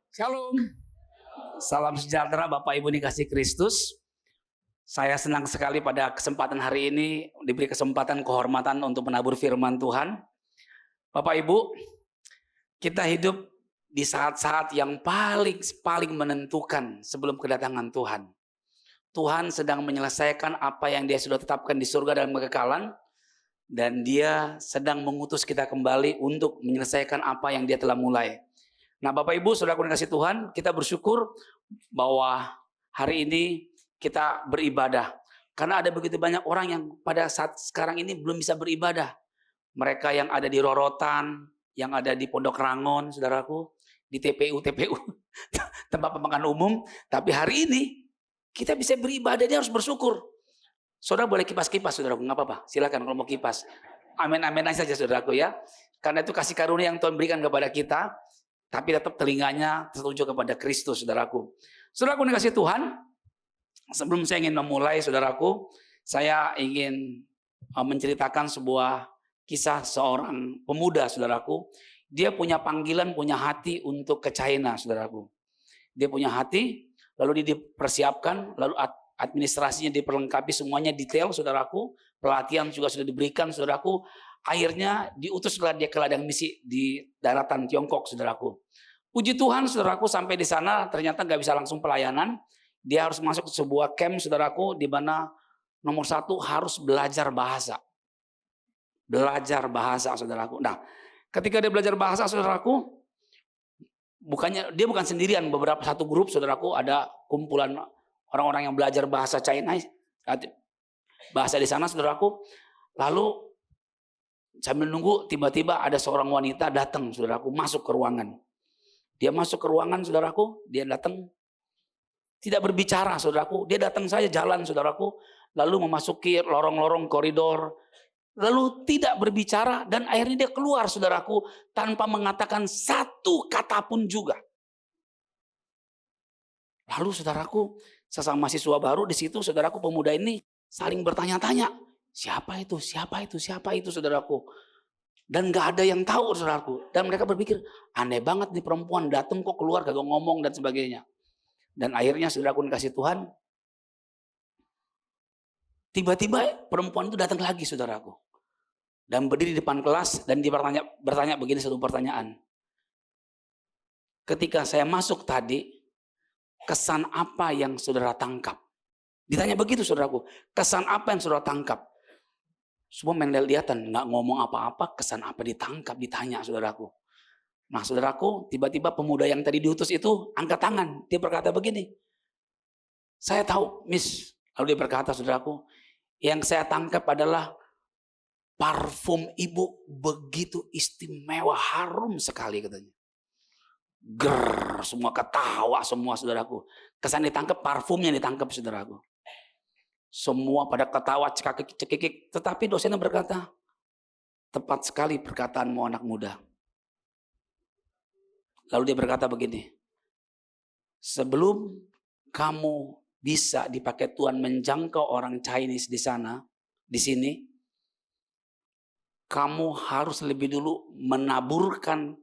Shalom, salam sejahtera Bapak Ibu dikasih Kristus. Saya senang sekali pada kesempatan hari ini diberi kesempatan kehormatan untuk menabur firman Tuhan. Bapak Ibu, kita hidup di saat-saat yang paling menentukan sebelum kedatangan Tuhan. Tuhan sedang menyelesaikan apa yang Dia sudah tetapkan di surga dalam kekekalan, dan Dia sedang mengutus kita kembali untuk menyelesaikan apa yang Dia telah mulai. Nah, Bapak Ibu, saudaraku yang kasih Tuhan, kita bersyukur bahwa hari ini kita beribadah. Karena ada begitu banyak orang yang pada saat sekarang ini belum bisa beribadah. Mereka yang ada di Rorotan, yang ada di Pondok Rangon, saudaraku, di TPU, tempat pemakaman umum. Tapi hari ini kita bisa beribadah, dia harus bersyukur. Saudara boleh kipas-kipas, saudaraku, nggak apa-apa. Silakan kalau mau kipas. Amin-amin aja saja, saudaraku ya. Karena itu kasih karunia yang Tuhan berikan kepada kita. Tapi tetap telinganya tertuju kepada Kristus, saudaraku. Saudaraku yang kasih Tuhan, sebelum saya ingin memulai, saudaraku, saya ingin menceritakan sebuah kisah seorang pemuda, saudaraku. Dia punya panggilan, punya hati untuk ke China, saudaraku. Dia punya hati, lalu dia dipersiapkan, lalu administrasinya diperlengkapi semuanya detail, saudaraku. Pelatihan juga sudah diberikan, saudaraku. Akhirnya diutuslah dia ke ladang misi di daratan Tiongkok, saudaraku. Puji Tuhan, saudaraku, sampai di sana ternyata nggak bisa langsung pelayanan. Dia harus masuk ke sebuah camp, saudaraku, di mana nomor satu harus belajar bahasa. Belajar bahasa, saudaraku. Nah, ketika dia belajar bahasa, saudaraku, dia bukan sendirian, beberapa satu grup, saudaraku, ada kumpulan orang-orang yang belajar bahasa China, bahasa di sana, saudaraku. Lalu sambil nunggu, tiba-tiba ada seorang wanita datang, saudaraku, masuk ke ruangan. Dia masuk ke ruangan, saudaraku, dia datang, tidak berbicara, saudaraku. Dia datang saja jalan, saudaraku, lalu memasuki lorong-lorong koridor, lalu tidak berbicara, dan akhirnya dia keluar, saudaraku, tanpa mengatakan satu kata pun juga. Lalu, saudaraku, sesama mahasiswa baru di situ, saudaraku, pemuda ini saling bertanya-tanya. Siapa itu, saudaraku. Dan gak ada yang tahu, saudaraku. Dan mereka berpikir, aneh banget nih perempuan, datang kok keluar gak ngomong dan sebagainya. Dan akhirnya, saudaraku dikasih Tuhan, tiba-tiba perempuan itu datang lagi, saudaraku. Dan berdiri di depan kelas dan dia bertanya begini satu pertanyaan. Ketika saya masuk tadi, kesan apa yang saudara tangkap? Ditanya begitu, saudaraku. Kesan apa yang saudara tangkap? Semua lihat-lihatan, nggak ngomong apa-apa, kesan apa ditangkap, ditanya, saudaraku. Nah, saudaraku, tiba-tiba pemuda yang tadi diutus itu angkat tangan. Dia berkata begini, saya tahu, Miss. Lalu dia berkata, saudaraku, yang saya tangkap adalah parfum ibu begitu istimewa, harum sekali, katanya. Ger, semua ketawa, semua, saudaraku. Kesan ditangkap, parfumnya ditangkap, saudaraku. Semua pada ketawa, cekikik. Tetapi dosennya berkata, tepat sekali perkataanmu anak muda. Lalu dia berkata begini, sebelum kamu bisa dipakai Tuhan menjangkau orang Chinese di sana, di sini, kamu harus lebih dulu menaburkan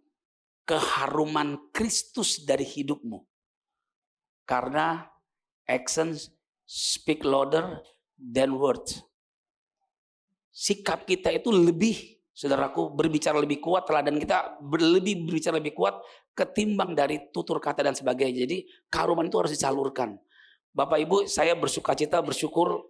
keharuman Kristus dari hidupmu. Karena actions speak louder than words. Sikap kita itu lebih, saudaraku, berbicara lebih kuat, teladan kita berbicara lebih kuat ketimbang dari tutur kata dan sebagainya. Jadi keharuman itu harus disalurkan. Bapak Ibu, saya bersukacita, bersyukur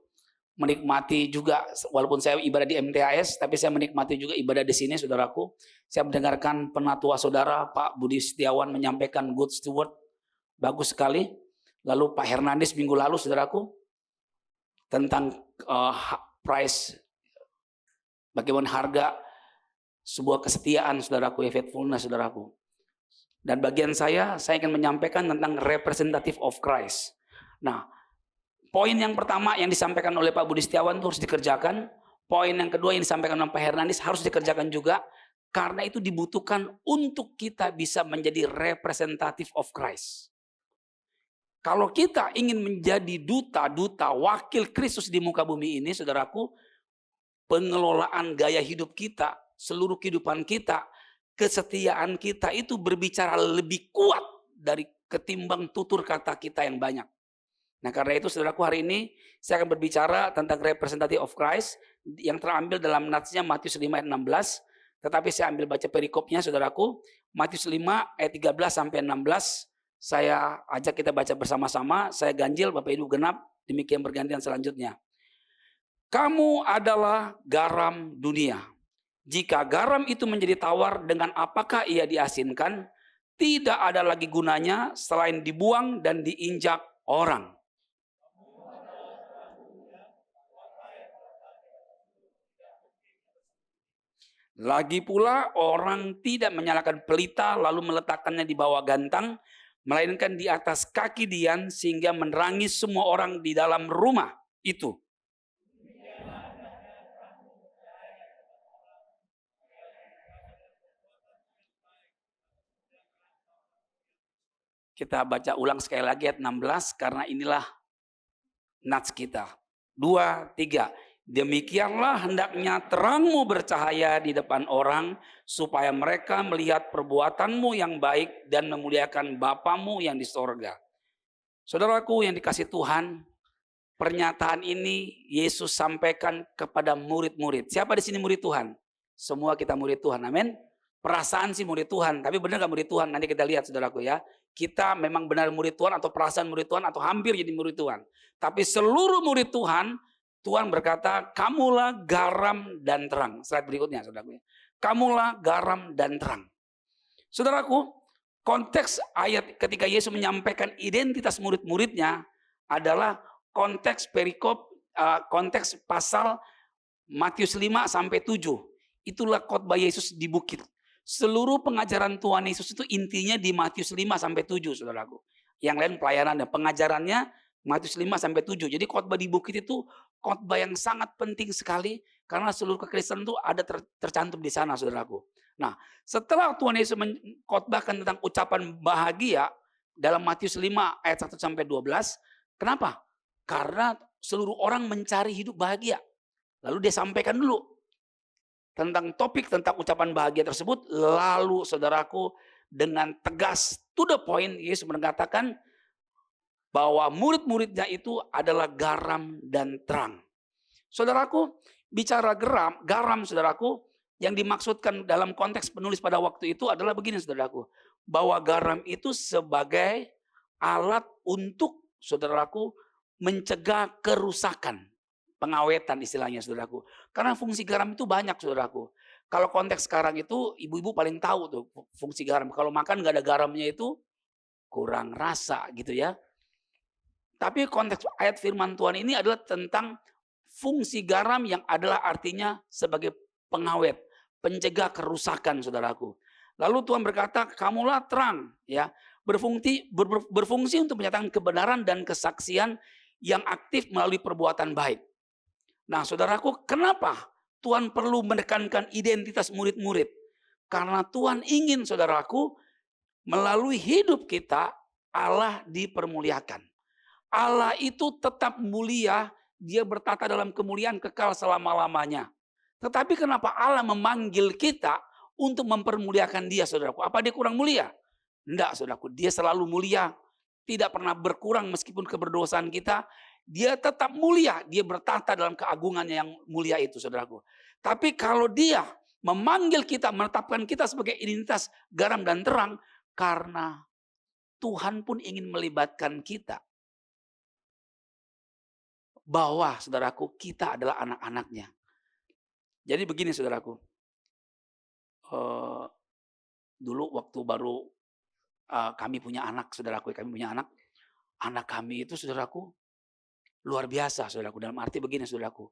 menikmati juga, walaupun saya ibadah di MTAS, tapi saya menikmati juga ibadah di sini, saudaraku. Saya mendengarkan penatua saudara Pak Budi Setiawan menyampaikan good steward, bagus sekali. Lalu Pak Hernandez minggu lalu, saudaraku, tentang price, bagaimana harga sebuah kesetiaan, saudaraku, faithfulness, saudaraku. Dan bagian saya ingin menyampaikan tentang representative of Christ. Nah, poin yang pertama yang disampaikan oleh Pak Budi Setiawan itu harus dikerjakan. Poin yang kedua yang disampaikan oleh Pak Hernandez harus dikerjakan juga. Karena itu dibutuhkan untuk kita bisa menjadi representative of Christ. Kalau kita ingin menjadi duta-duta wakil Kristus di muka bumi ini, saudaraku, pengelolaan gaya hidup kita, seluruh kehidupan kita, kesetiaan kita itu berbicara lebih kuat dari ketimbang tutur kata kita yang banyak. Nah, karena itu saudaraku, hari ini saya akan berbicara tentang representative of Christ yang terambil dalam natsnya Matius 5 ayat 16. Tetapi saya ambil baca perikopnya saudaraku. Matius 5 ayat 13 sampai 16. Saya ajak kita baca bersama-sama. Saya ganjil, Bapak Ibu genap. Demikian bergantian selanjutnya. Kamu adalah garam dunia. Jika garam itu menjadi tawar, dengan apakah ia diasinkan? Tidak ada lagi gunanya selain dibuang dan diinjak orang. Lagi pula orang tidak menyalakan pelita lalu meletakkannya di bawah gantang, melainkan di atas kaki dian sehingga menerangi semua orang di dalam rumah itu. Kita baca ulang sekali lagi ayat 16 karena inilah nats kita. 2, 3. Demikianlah hendaknya terangmu bercahaya di depan orang, supaya mereka melihat perbuatanmu yang baik dan memuliakan Bapamu yang di sorga. Saudaraku yang dikasih Tuhan, pernyataan ini Yesus sampaikan kepada murid-murid. Siapa di sini murid Tuhan? Semua kita murid Tuhan, amin. Perasaan sih murid Tuhan, tapi benar gak murid Tuhan? Nanti kita lihat saudaraku ya. Kita memang benar murid Tuhan atau perasaan murid Tuhan atau hampir jadi murid Tuhan. Tapi seluruh murid Tuhan, Tuhan berkata, kamulah garam dan terang. Slide berikutnya, saudaraku. Kamulah garam dan terang. Saudaraku, konteks ayat ketika Yesus menyampaikan identitas murid-muridnya adalah konteks perikop, konteks pasal Matius 5 sampai 7. Itulah khotbah Yesus di bukit. Seluruh pengajaran Tuhan Yesus itu intinya di Matius 5 sampai 7, saudaraku. Yang lain pelayanannya, pengajarannya Matius 5 sampai 7. Jadi khotbah di bukit itu khotbah yang sangat penting sekali karena seluruh kekristenan itu ada tercantum di sana, saudaraku. Nah, setelah Tuhan Yesus mengkhotbahkan tentang ucapan bahagia dalam Matius 5 ayat 1 sampai 12, kenapa? Karena seluruh orang mencari hidup bahagia. Lalu dia sampaikan dulu tentang topik tentang ucapan bahagia tersebut, lalu saudaraku dengan tegas to the point Yesus mengatakan bahwa murid-muridnya itu adalah garam dan terang. Saudaraku, bicara garam saudaraku, yang dimaksudkan dalam konteks penulis pada waktu itu adalah begini saudaraku, bahwa garam itu sebagai alat untuk saudaraku mencegah kerusakan, pengawetan istilahnya saudaraku. Karena fungsi garam itu banyak saudaraku. Kalau konteks sekarang itu ibu-ibu paling tahu tuh fungsi garam. Kalau makan nggak ada garamnya itu kurang rasa gitu ya. Tapi konteks ayat firman Tuhan ini adalah tentang fungsi garam yang adalah artinya sebagai pengawet, pencegah kerusakan saudaraku. Lalu Tuhan berkata, kamulah terang, ya, berfungsi untuk menyatakan kebenaran dan kesaksian yang aktif melalui perbuatan baik. Nah, saudaraku, kenapa Tuhan perlu menekankan identitas murid-murid? Karena Tuhan ingin saudaraku melalui hidup kita Allah dipermuliakan. Allah itu tetap mulia, dia bertata dalam kemuliaan kekal selama-lamanya. Tetapi kenapa Allah memanggil kita untuk mempermuliakan dia, saudaraku? Apa dia kurang mulia? Enggak, saudaraku. Dia selalu mulia. Tidak pernah berkurang meskipun keberdosaan kita. Dia tetap mulia. Dia bertata dalam keagungannya yang mulia itu, saudaraku. Tapi kalau dia memanggil kita, menetapkan kita sebagai identitas garam dan terang, karena Tuhan pun ingin melibatkan kita. Bahwa saudaraku kita adalah anak-anaknya. Jadi begini saudaraku. Dulu waktu baru kami punya anak, saudaraku, kami punya anak. Anak kami itu saudaraku luar biasa saudaraku. Dalam arti begini saudaraku.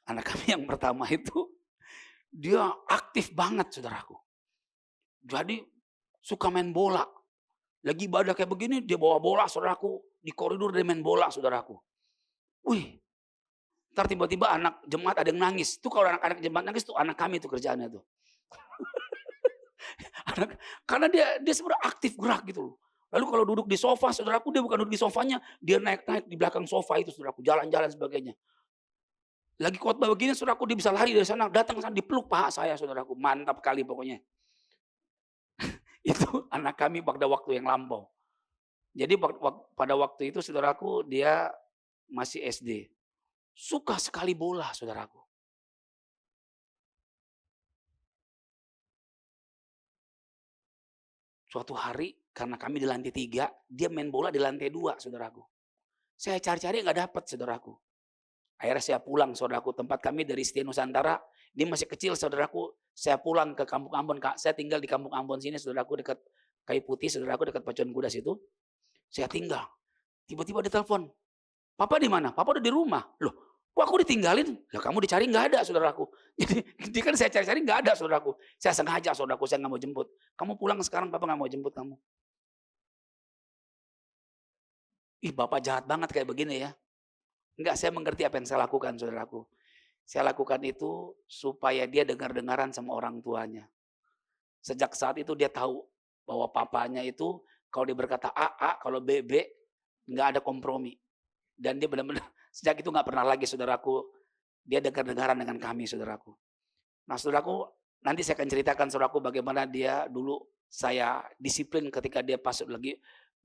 Anak kami yang pertama itu dia aktif banget saudaraku. Jadi suka main bola. Lagi ibadah kayak begini dia bawa bola saudaraku. Di koridor dia main bola saudaraku. Wih, ntar tiba-tiba anak jemaat ada yang nangis. Tuh kalau anak-anak jemaat nangis tuh anak kami tuh kerjaannya tuh. Karena dia sebenarnya aktif gerak gitu loh. Lalu kalau duduk di sofa, saudaraku dia bukan duduk di sofanya, dia naik-naik di belakang sofa itu saudaraku, jalan-jalan sebagainya. Lagi khotbah begini saudaraku dia bisa lari dari sana, datang ke sana dipeluk paha saya saudaraku, mantap kali pokoknya. Itu anak kami pada waktu yang lampau. Jadi pada waktu itu saudaraku dia masih SD. Suka sekali bola saudaraku. Suatu hari karena kami di lantai 3, dia main bola di lantai 2 saudaraku. Saya cari-cari nggak dapat saudaraku. Akhirnya saya pulang saudaraku, tempat kami dari Setia Nusantara, dia masih kecil saudaraku. Saya pulang ke Kampung Ambon, saya tinggal di Kampung Ambon sini saudaraku, dekat Kayu Putih saudaraku, dekat Pacuan Kuda situ. Saya tinggal. Tiba-tiba dia telepon. Papa di mana? Papa udah di rumah. Loh, kok aku ditinggalin? Ya kamu dicari nggak ada saudaraku. Jadi kan saya cari-cari nggak ada saudaraku. Saya sengaja saudaraku, saya nggak mau jemput. Kamu pulang sekarang, papa nggak mau jemput kamu. Ih, bapak jahat banget kayak begini ya. Enggak, saya mengerti apa yang saya lakukan saudaraku. Saya lakukan itu supaya dia dengar-dengaran sama orang tuanya. Sejak saat itu dia tahu bahwa papanya itu kalau dia berkata A, A, kalau B, B, nggak ada kompromi. Dan dia benar-benar sejak itu nggak pernah lagi saudaraku, dia dengar-dengaran dengan kami saudaraku. Nah saudaraku, nanti saya akan ceritakan saudaraku bagaimana dia dulu saya disiplin ketika dia pas lagi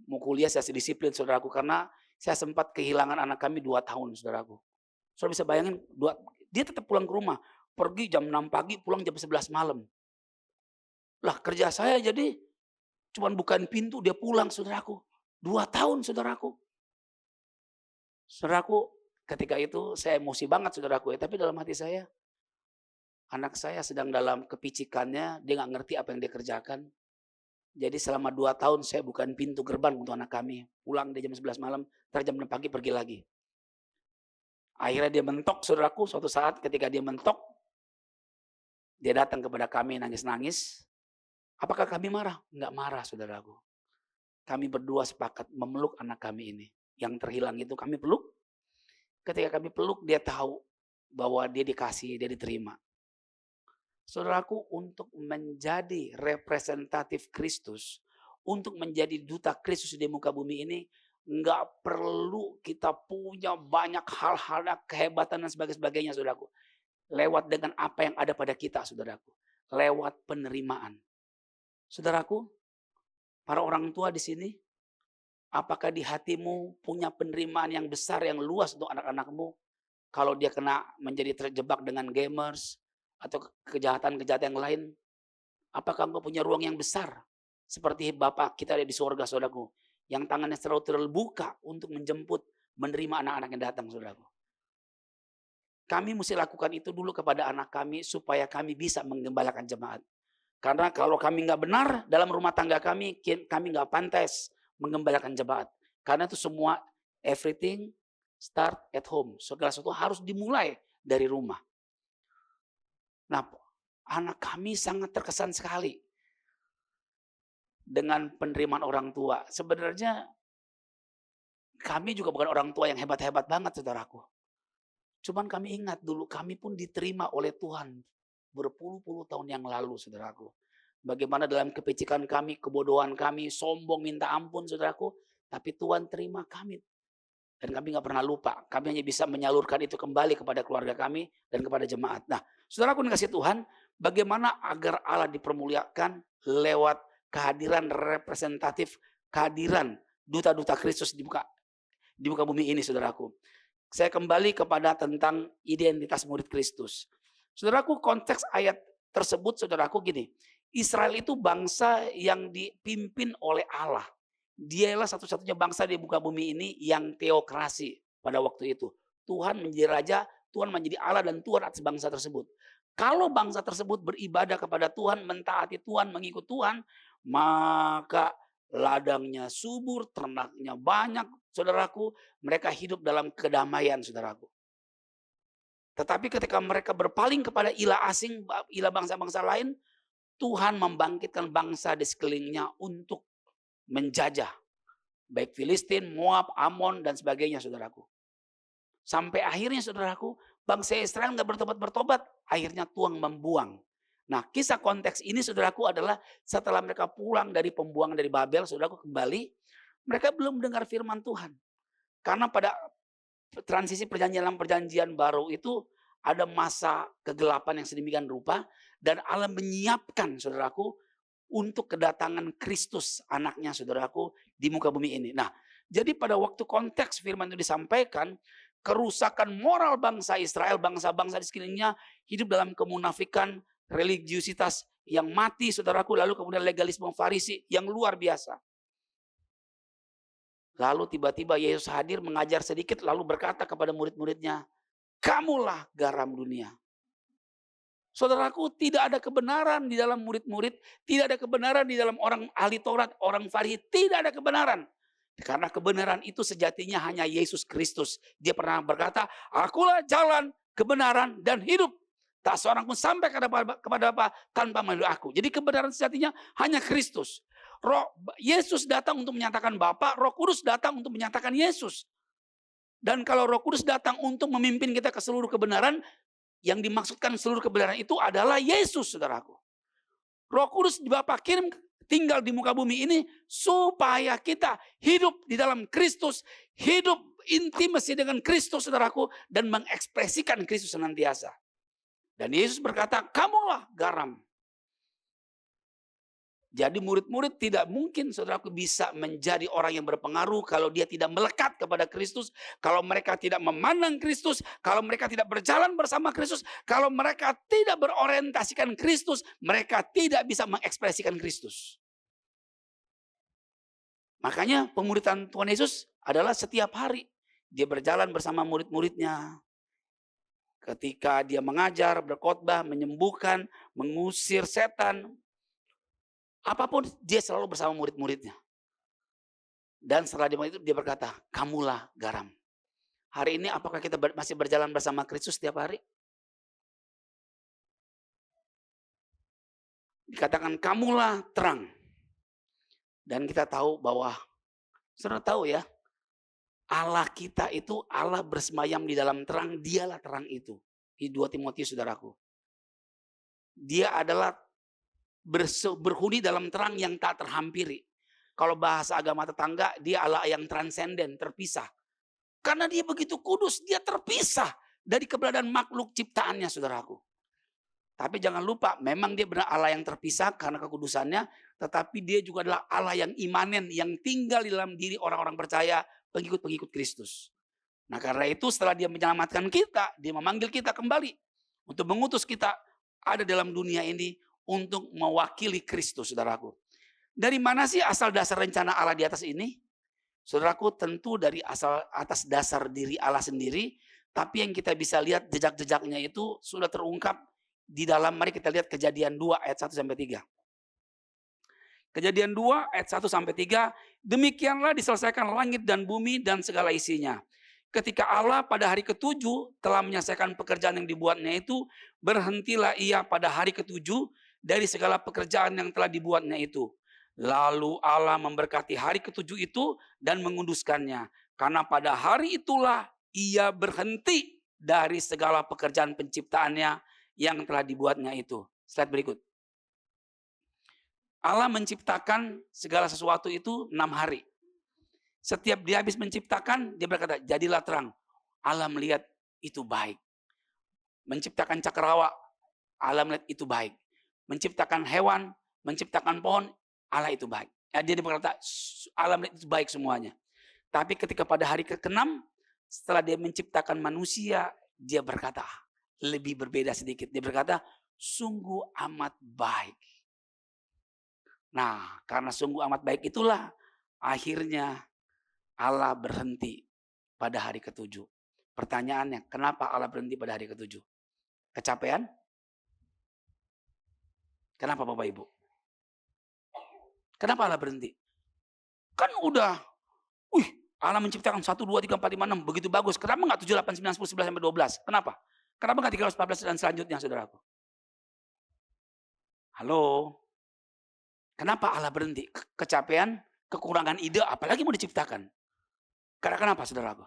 mau kuliah, saya disiplin saudaraku. Karena saya sempat kehilangan anak kami 2 tahun saudaraku. Saudara bisa bayangin, dia tetap pulang ke rumah. Pergi jam 6 pagi, pulang jam 11 malam. Lah kerja saya jadi cuman bukain pintu, dia pulang saudaraku. 2 tahun saudaraku. Saudaraku, ketika itu saya emosi banget saudaraku ya. Tapi dalam hati saya, anak saya sedang dalam kepicikannya, dia nggak ngerti apa yang dia kerjakan. Jadi selama 2 tahun saya bukain pintu gerbang untuk anak kami. Pulang dia jam 11 malam, ntar jam 6 pagi pergi lagi. Akhirnya dia mentok saudaraku, suatu saat ketika dia mentok, dia datang kepada kami nangis-nangis. Apakah kami marah? Enggak marah saudaraku. Kami berdua sepakat memeluk anak kami ini. Yang terhilang itu kami peluk. Ketika kami peluk, dia tahu bahwa dia dikasih, dia diterima. Saudaraku, untuk menjadi representatif Kristus, untuk menjadi duta Kristus di muka bumi ini, nggak perlu kita punya banyak hal-hal, kehebatan dan sebagainya, saudaraku. Lewat dengan apa yang ada pada kita, saudaraku. Lewat penerimaan. Saudaraku, para orang tua di sini, apakah di hatimu punya penerimaan yang besar, yang luas untuk anak-anakmu? Kalau dia kena menjadi terjebak dengan gamers, atau kejahatan-kejahatan yang lain, apakah engkau punya ruang yang besar? Seperti Bapa kita di surga, saudaraku, yang tangannya selalu terbuka untuk menjemput, menerima anak-anak yang datang, saudaraku. Kami mesti lakukan itu dulu kepada anak kami, supaya kami bisa menggembalakan jemaat. Karena kalau kami nggak benar dalam rumah tangga kami nggak pantas menggembalakan jemaat. Karena itu semua, everything start at home. Segala sesuatu harus dimulai dari rumah. Nah, anak kami sangat terkesan sekali dengan penerimaan orang tua. Sebenarnya kami juga bukan orang tua yang hebat-hebat banget, saudaraku. Cuman kami ingat dulu kami pun diterima oleh Tuhan berpuluh-puluh tahun yang lalu, saudaraku. Bagaimana dalam kepicikan kami, kebodohan kami, sombong minta ampun, saudaraku. Tapi Tuhan terima kami. Dan kami nggak pernah lupa. Kami hanya bisa menyalurkan itu kembali kepada keluarga kami dan kepada jemaat. Nah, saudaraku dikasih Tuhan, bagaimana agar Allah dipermuliakan lewat kehadiran representatif, kehadiran duta-duta Kristus di muka bumi ini, saudaraku. Saya kembali kepada tentang identitas murid Kristus. Saudaraku, konteks ayat tersebut, saudaraku, gini. Israel itu bangsa yang dipimpin oleh Allah. Dialah satu-satunya bangsa di muka bumi ini yang teokrasi pada waktu itu. Tuhan menjadi raja, Tuhan menjadi Allah dan Tuhan atas bangsa tersebut. Kalau bangsa tersebut beribadah kepada Tuhan, mentaati Tuhan, mengikut Tuhan, maka ladangnya subur, ternaknya banyak, saudaraku. Mereka hidup dalam kedamaian, saudaraku. Tetapi ketika mereka berpaling kepada ilah asing, ilah bangsa-bangsa lain, Tuhan membangkitkan bangsa di sekelilingnya untuk menjajah. Baik Filistin, Moab, Amon, dan sebagainya, saudaraku. Sampai akhirnya, saudaraku, bangsa Israel nggak bertobat-bertobat. Akhirnya Tuhan membuang. Nah, kisah konteks ini, saudaraku, adalah setelah mereka pulang dari pembuangan dari Babel, saudaraku, kembali. Mereka belum dengar firman Tuhan. Karena pada transisi perjanjian baru itu ada masa kegelapan yang sedemikian rupa. Dan Allah menyiapkan, saudaraku, untuk kedatangan Kristus anaknya saudaraku di muka bumi ini. Nah, jadi pada waktu konteks firman itu disampaikan, kerusakan moral bangsa Israel, bangsa-bangsa di sekelilingnya hidup dalam kemunafikan, religiusitas yang mati saudaraku, lalu kemudian legalisme Farisi yang luar biasa. Lalu tiba-tiba Yesus hadir mengajar sedikit lalu berkata kepada murid-muridnya, kamulah garam dunia. Saudaraku, tidak ada kebenaran di dalam murid-murid, tidak ada kebenaran di dalam orang ahli Taurat, orang Farisi, tidak ada kebenaran. Karena kebenaran itu sejatinya hanya Yesus Kristus. Dia pernah berkata, akulah jalan, kebenaran, dan hidup. Tak seorang pun sampai kepada Bapa tanpa melalui aku. Jadi kebenaran sejatinya hanya Kristus. Yesus datang untuk menyatakan Bapa, Roh Kudus datang untuk menyatakan Yesus. Dan kalau Roh Kudus datang untuk memimpin kita ke seluruh kebenaran, yang dimaksudkan seluruh kebenaran itu adalah Yesus, saudaraku. Roh Kudus Bapa kirim tinggal di muka bumi ini supaya kita hidup di dalam Kristus, hidup intimasi dengan Kristus, saudaraku, dan mengekspresikan Kristus senantiasa. Dan Yesus berkata, kamulah garam. Jadi murid-murid tidak mungkin saudaraku bisa menjadi orang yang berpengaruh kalau dia tidak melekat kepada Kristus, kalau mereka tidak memandang Kristus, kalau mereka tidak berjalan bersama Kristus, kalau mereka tidak berorientasikan Kristus, mereka tidak bisa mengekspresikan Kristus. Makanya pemuridan Tuhan Yesus adalah setiap hari dia berjalan bersama murid-muridnya. Ketika dia mengajar, berkhotbah, menyembuhkan, mengusir setan, apapun dia selalu bersama murid-muridnya. Dan setelah itu dia berkata, kamulah garam. Hari ini apakah kita masih berjalan bersama Kristus setiap hari? Dikatakan kamulah terang. Dan kita tahu bahwa, saudara tahu ya, Allah kita itu Allah bersemayam di dalam terang, dialah terang itu. Di 2 Timotius saudaraku. Dia adalah berhuni dalam terang yang tak terhampiri. Kalau bahasa agama tetangga, dia Allah yang transenden, terpisah. Karena dia begitu kudus, dia terpisah dari keberadaan makhluk ciptaannya, saudaraku. Tapi jangan lupa, memang dia benar Allah yang terpisah karena kekudusannya, tetapi dia juga adalah Allah yang imanen, yang tinggal di dalam diri orang-orang percaya, pengikut-pengikut Kristus. Nah karena itu setelah dia menyelamatkan kita, dia memanggil kita kembali untuk mengutus kita ada dalam dunia ini untuk mewakili Kristus, saudaraku. Dari mana sih asal dasar rencana Allah di atas ini? Saudaraku, tentu dari atas dasar diri Allah sendiri, tapi yang kita bisa lihat jejak-jejaknya itu sudah terungkap di dalam, mari kita lihat Kejadian 2 ayat 1 sampai 3. Kejadian 2 ayat 1 sampai 3, demikianlah diselesaikan langit dan bumi dan segala isinya. Ketika Allah pada hari ketujuh telah menyelesaikan pekerjaan yang dibuatnya itu, berhentilah ia pada hari ketujuh dari segala pekerjaan yang telah dibuatnya itu. Lalu Allah memberkati hari ketujuh itu dan menguduskannya. Karena pada hari itulah ia berhenti dari segala pekerjaan penciptaannya yang telah dibuatnya itu. Slide berikut. Allah menciptakan segala sesuatu itu 6 hari. Setiap dia habis menciptakan, dia berkata, jadilah terang. Allah melihat itu baik. Menciptakan cakrawala, Allah melihat itu baik. Menciptakan hewan, menciptakan pohon, Allah itu baik. Dia berkata, Allah melihat itu baik semuanya. Tapi ketika pada hari ke-6, setelah dia menciptakan manusia, dia berkata, lebih berbeda sedikit. Dia berkata, sungguh amat baik. Nah, karena sungguh amat baik itulah, akhirnya Allah berhenti pada hari ketujuh. Pertanyaannya, kenapa Allah berhenti pada hari ketujuh? Kecapean? Kenapa Bapak Ibu? Kenapa Allah berhenti? Kan udah, Allah menciptakan 1, 2, 3, 4, 5, 6, begitu bagus. Kenapa enggak 7, 8, 9, 10, 11, sampai 12? Kenapa? Kenapa enggak 13, 14 dan selanjutnya, saudaraku? Halo? Kenapa Allah berhenti? Kecapean, kekurangan ide, apalagi mau diciptakan. Karena kenapa, saudaraku?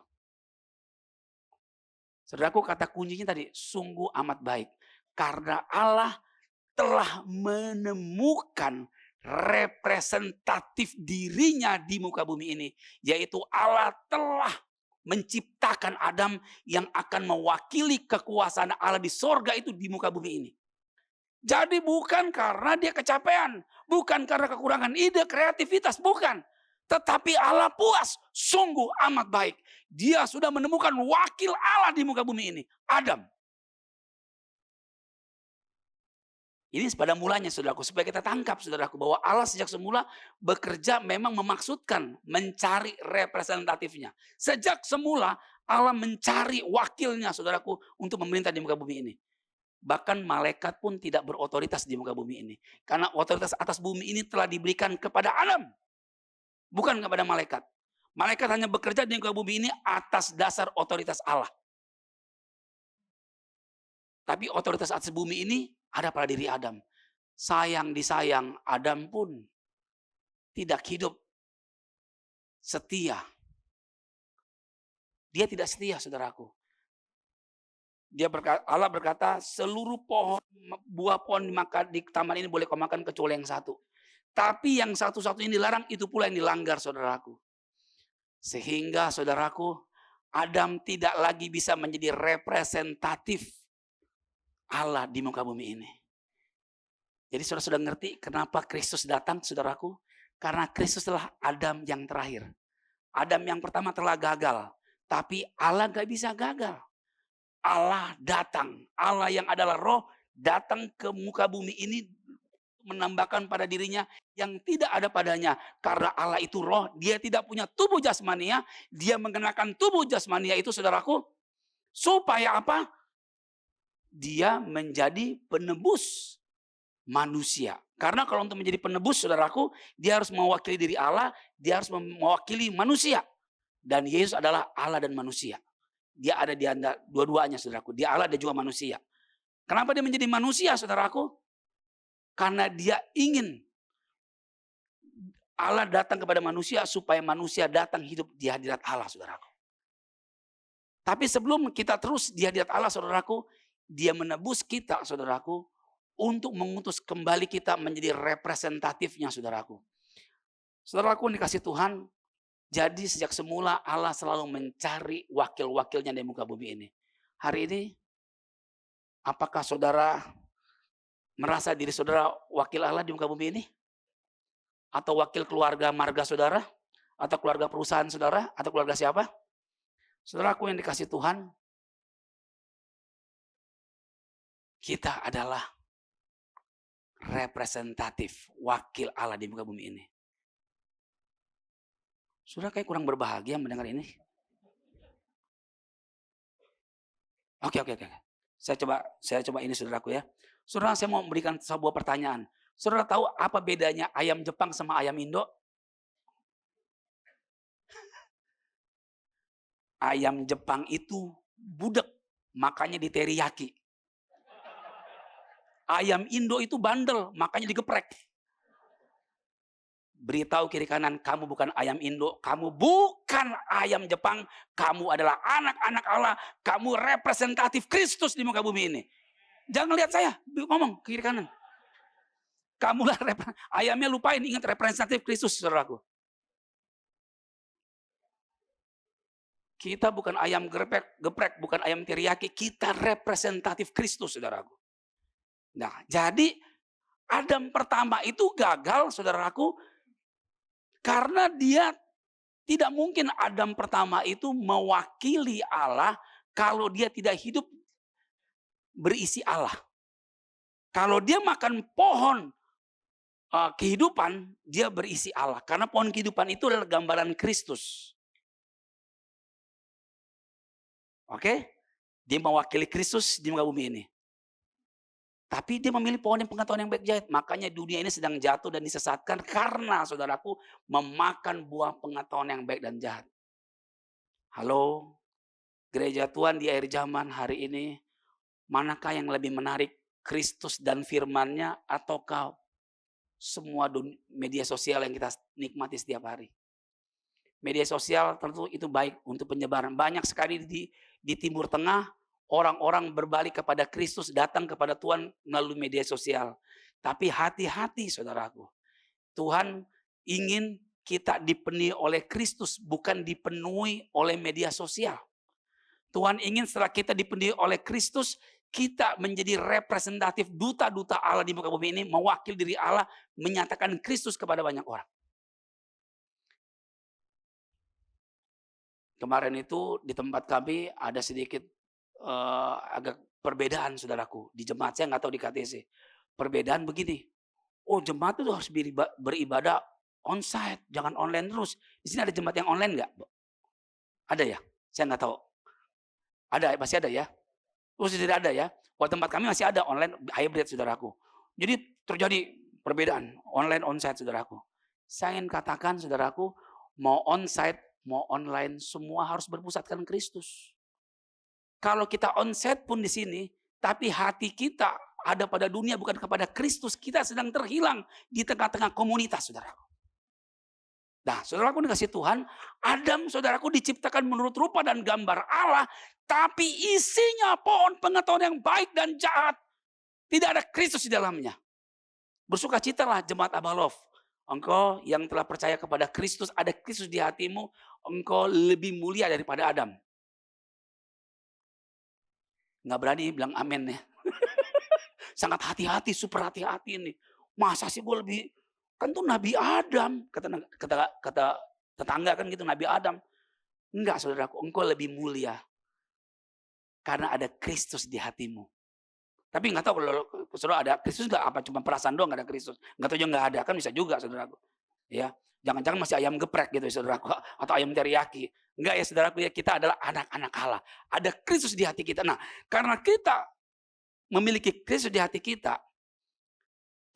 Saudaraku, kata kuncinya tadi, sungguh amat baik. Karena Allah telah menemukan representatif dirinya di muka bumi ini. Yaitu Allah telah menciptakan Adam yang akan mewakili kekuasaan Allah di sorga itu di muka bumi ini. Jadi bukan karena dia kecapean, bukan karena kekurangan ide, kreativitas, bukan. Tetapi Allah puas, sungguh amat baik. Dia sudah menemukan wakil Allah di muka bumi ini, Adam. Ini pada mulanya saudaraku, supaya kita tangkap saudaraku, bahwa Allah sejak semula bekerja memang memaksudkan mencari representatifnya. Sejak semula Allah mencari wakilnya saudaraku untuk memerintah di muka bumi ini. Bahkan malaikat pun tidak berotoritas di muka bumi ini. Karena otoritas atas bumi ini telah diberikan kepada Adam. Bukan kepada malaikat. Malaikat hanya bekerja di muka bumi ini atas dasar otoritas Allah. Tapi otoritas atas bumi ini ada pada diri Adam. Sayang disayang, Adam pun tidak hidup setia. Dia tidak setia, saudaraku. Allah berkata, seluruh buah pohon di taman ini boleh kau makan kecuali yang satu. Tapi yang satu-satunya dilarang, itu pula yang dilanggar, saudaraku. Sehingga, saudaraku, Adam tidak lagi bisa menjadi representatif Allah di muka bumi ini. Jadi saudara sudah ngerti kenapa Kristus datang, saudaraku? Karena Kristus adalah Adam yang terakhir. Adam yang pertama telah gagal. Tapi Allah gak bisa gagal. Allah datang. Allah yang adalah roh datang ke muka bumi ini menambahkan pada dirinya yang tidak ada padanya. Karena Allah itu roh, dia tidak punya tubuh jasmania. Dia mengenakan tubuh jasmania itu, saudaraku. Supaya apa? Dia menjadi penebus manusia. Karena kalau untuk menjadi penebus, saudaraku, dia harus mewakili diri Allah, dia harus mewakili manusia. Dan Yesus adalah Allah dan manusia. Dia ada di antara dua-duanya, saudaraku. Dia Allah dan juga manusia. Kenapa dia menjadi manusia, saudaraku? Karena dia ingin Allah datang kepada manusia supaya manusia datang hidup di hadirat Allah, saudaraku. Tapi sebelum kita terus di hadirat Allah, saudaraku, dia menebus kita, saudaraku, untuk mengutus kembali kita menjadi representatifnya, saudaraku. Saudaraku dikasih Tuhan, jadi sejak semula Allah selalu mencari wakil-wakilnya di muka bumi ini. Hari ini, apakah saudara merasa diri saudara wakil Allah di muka bumi ini? Atau wakil keluarga marga saudara? Atau keluarga perusahaan saudara? Atau keluarga siapa? Saudaraku yang dikasih Tuhan, kita adalah representatif, wakil Allah di muka bumi ini. Saudara kayak kurang berbahagia mendengar ini. Oke. Saya coba ini, saudaraku ya. Saudara, saya mau memberikan sebuah pertanyaan. Saudara tahu apa bedanya ayam Jepang sama ayam Indo? Ayam Jepang itu budek, makanya diteriyaki. Ayam Indo itu bandel, makanya digeprek. Beritahu kiri kanan, kamu bukan ayam Indo, kamu bukan ayam Jepang, kamu adalah anak-anak Allah, kamu representatif Kristus di muka bumi ini. Jangan lihat saya, ngomong kiri kanan. Kamulah ayamnya, lupain, ingat representatif Kristus, saudaraku. Kita bukan ayam geprek, bukan ayam teriyaki, kita representatif Kristus, saudaraku. Nah, jadi Adam pertama itu gagal, saudaraku, karena dia tidak mungkin Adam pertama itu mewakili Allah kalau dia tidak hidup berisi Allah. Kalau dia makan pohon kehidupan, dia berisi Allah. Karena pohon kehidupan itu adalah gambaran Kristus. Oke? Dia mewakili Kristus di muka bumi ini. Tapi dia memilih pohon yang pengetahuan yang baik jahat. Makanya dunia ini sedang jatuh dan disesatkan karena saudaraku memakan buah pengetahuan yang baik dan jahat. Halo, gereja Tuhan di akhir zaman hari ini, manakah yang lebih menarik, Kristus dan firman-Nya ataukah semua media sosial yang kita nikmati setiap hari? Media sosial tentu itu baik untuk penyebaran. Banyak sekali di Timur Tengah, orang-orang berbalik kepada Kristus, datang kepada Tuhan melalui media sosial. Tapi hati-hati, saudaraku. Tuhan ingin kita dipenuhi oleh Kristus, bukan dipenuhi oleh media sosial. Tuhan ingin setelah kita dipenuhi oleh Kristus, kita menjadi representatif duta-duta Allah di muka bumi ini, mewakili diri Allah, menyatakan Kristus kepada banyak orang. Kemarin itu di tempat kami ada sedikit agak perbedaan, saudaraku. Di jemaat, saya nggak tahu di KTC. Perbedaan begini, oh jemaat itu harus beribadah onsite, jangan online terus. Di sini ada jemaat yang online nggak? Ada ya? Saya nggak tahu. Ada, masih ada ya? Terus tidak ada ya? Kalau tempat kami masih ada online hybrid, saudaraku. Jadi terjadi perbedaan online onsite, saudaraku. Saya ingin katakan, saudaraku, mau onsite mau online semua harus berpusatkan Kristus. Kalau kita onsite pun di sini, tapi hati kita ada pada dunia bukan kepada Kristus, kita sedang terhilang di tengah-tengah komunitas, saudaraku. Nah, saudaraku dikasih Tuhan, Adam, saudaraku, diciptakan menurut rupa dan gambar Allah, tapi isinya pohon pengetahuan yang baik dan jahat. Tidak ada Kristus di dalamnya. Bersukacitalah jemaat Abalov. Engkau yang telah percaya kepada Kristus, ada Kristus di hatimu, engkau lebih mulia daripada Adam. Nggak berani bilang amin ya. Sangat hati-hati, super hati-hati ini. Masa sih gue lebih, kan tuh Nabi Adam, kata tetangga kan gitu, Nabi Adam. Enggak, saudaraku, engkau lebih mulia. Karena ada Kristus di hatimu. Tapi nggak tahu kalau saudara ada Kristus nggak, apa cuma perasaan doang nggak ada Kristus. Nggak tahu juga nggak ada, kan bisa juga, saudaraku. Ya, jangan-jangan masih ayam geprek gitu, saudaraku, atau ayam teriyaki. Enggak ya, saudaraku, ya, kita adalah anak-anak Allah. Ada Kristus di hati kita. Nah, karena kita memiliki Kristus di hati kita,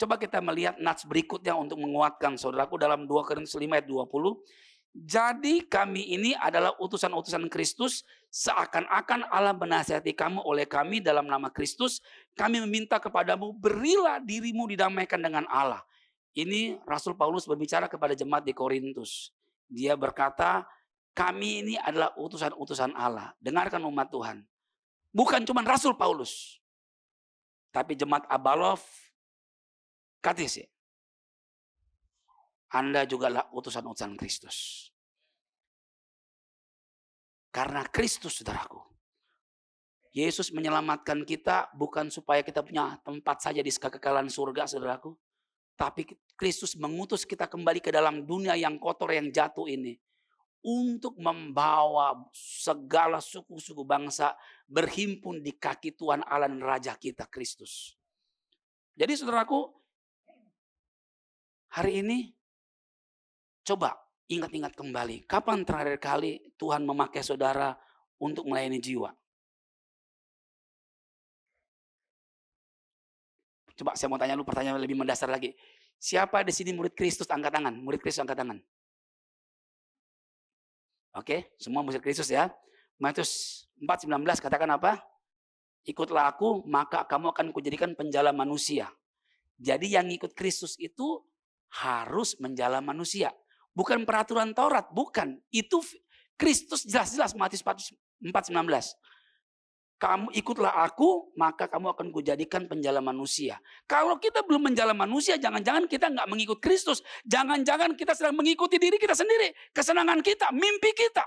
coba kita melihat nats berikutnya untuk menguatkan, saudaraku, dalam 2 Korintus 5 ayat 20. Jadi kami ini adalah utusan-utusan Kristus, seakan-akan Allah menasihati kamu oleh kami dalam nama Kristus. Kami meminta kepadamu, berilah dirimu didamaikan dengan Allah. Ini Rasul Paulus berbicara kepada jemaat di Korintus. Dia berkata, kami ini adalah utusan-utusan Allah. Dengarkan umat Tuhan. Bukan cuma Rasul Paulus, tapi jemaat Abalov, KTC. Anda juga adalah utusan-utusan Kristus. Karena Kristus, saudaraku. Yesus menyelamatkan kita bukan supaya kita punya tempat saja di kekekalan surga, saudaraku. Tapi Kristus mengutus kita kembali ke dalam dunia yang kotor, yang jatuh ini. Untuk membawa segala suku-suku bangsa berhimpun di kaki Tuhan Allah dan Raja kita, Kristus. Jadi saudaraku, hari ini coba ingat-ingat kembali, kapan terakhir kali Tuhan memakai saudara untuk melayani jiwa? Coba saya mau tanya lu pertanyaan lebih mendasar lagi. Siapa di sini murid Kristus, angkat tangan? Murid Kristus, angkat tangan. Oke, semua murid Kristus ya. Matius 4:19 katakan apa? Ikutlah aku, maka kamu akan kujadikan penjala manusia. Jadi yang ikut Kristus itu harus menjala manusia. Bukan peraturan Taurat, bukan. Itu Kristus jelas-jelas, Matius 4:19. Kamu ikutlah aku, maka kamu akan kujadikan penjala manusia. Kalau kita belum menjala manusia, jangan-jangan kita nggak mengikut Kristus. Jangan-jangan kita sedang mengikuti diri kita sendiri. Kesenangan kita, mimpi kita.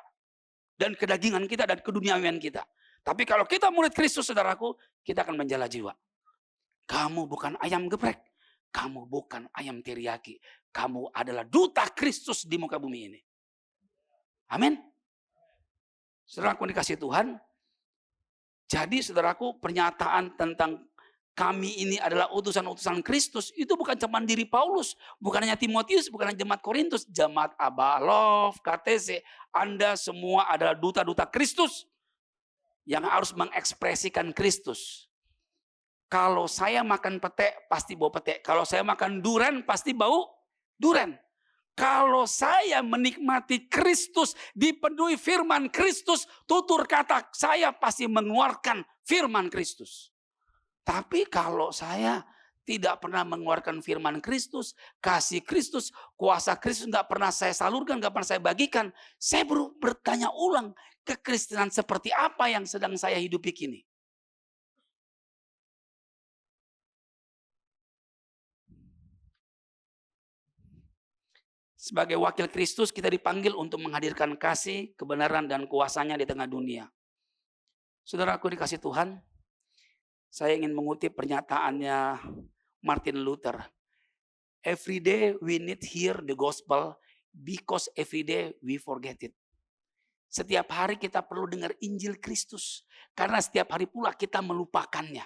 Dan kedagingan kita dan keduniawian kita. Tapi kalau kita murid Kristus, saudaraku, kita akan menjala jiwa. Kamu bukan ayam geprek. Kamu bukan ayam teriyaki. Kamu adalah duta Kristus di muka bumi ini. Amin. Saudaraku dikasih Tuhan. Jadi saudaraku, pernyataan tentang kami ini adalah utusan-utusan Kristus itu bukan cuma diri Paulus, bukan hanya Timotius, bukan hanya jemaat Korintus, jemaat Abalov, KTC, Anda semua adalah duta-duta Kristus yang harus mengekspresikan Kristus. Kalau saya makan pete, pasti bau pete. Kalau saya makan durian, pasti bau durian. Kalau saya menikmati Kristus, dipenuhi firman Kristus, tutur kata saya pasti mengeluarkan firman Kristus. Tapi kalau saya tidak pernah mengeluarkan firman Kristus, kasih Kristus, kuasa Kristus nggak pernah saya salurkan, nggak pernah saya bagikan, saya bertanya ulang, kekristenan seperti apa yang sedang saya hidupi kini? Sebagai wakil Kristus kita dipanggil untuk menghadirkan kasih, kebenaran, dan kuasanya di tengah dunia. Saudaraku dikasih Tuhan, Saya ingin mengutip pernyataannya Martin Luther. Every day we need hear the gospel because every day we forget it. Setiap hari kita perlu dengar Injil Kristus. Karena setiap hari pula kita melupakannya.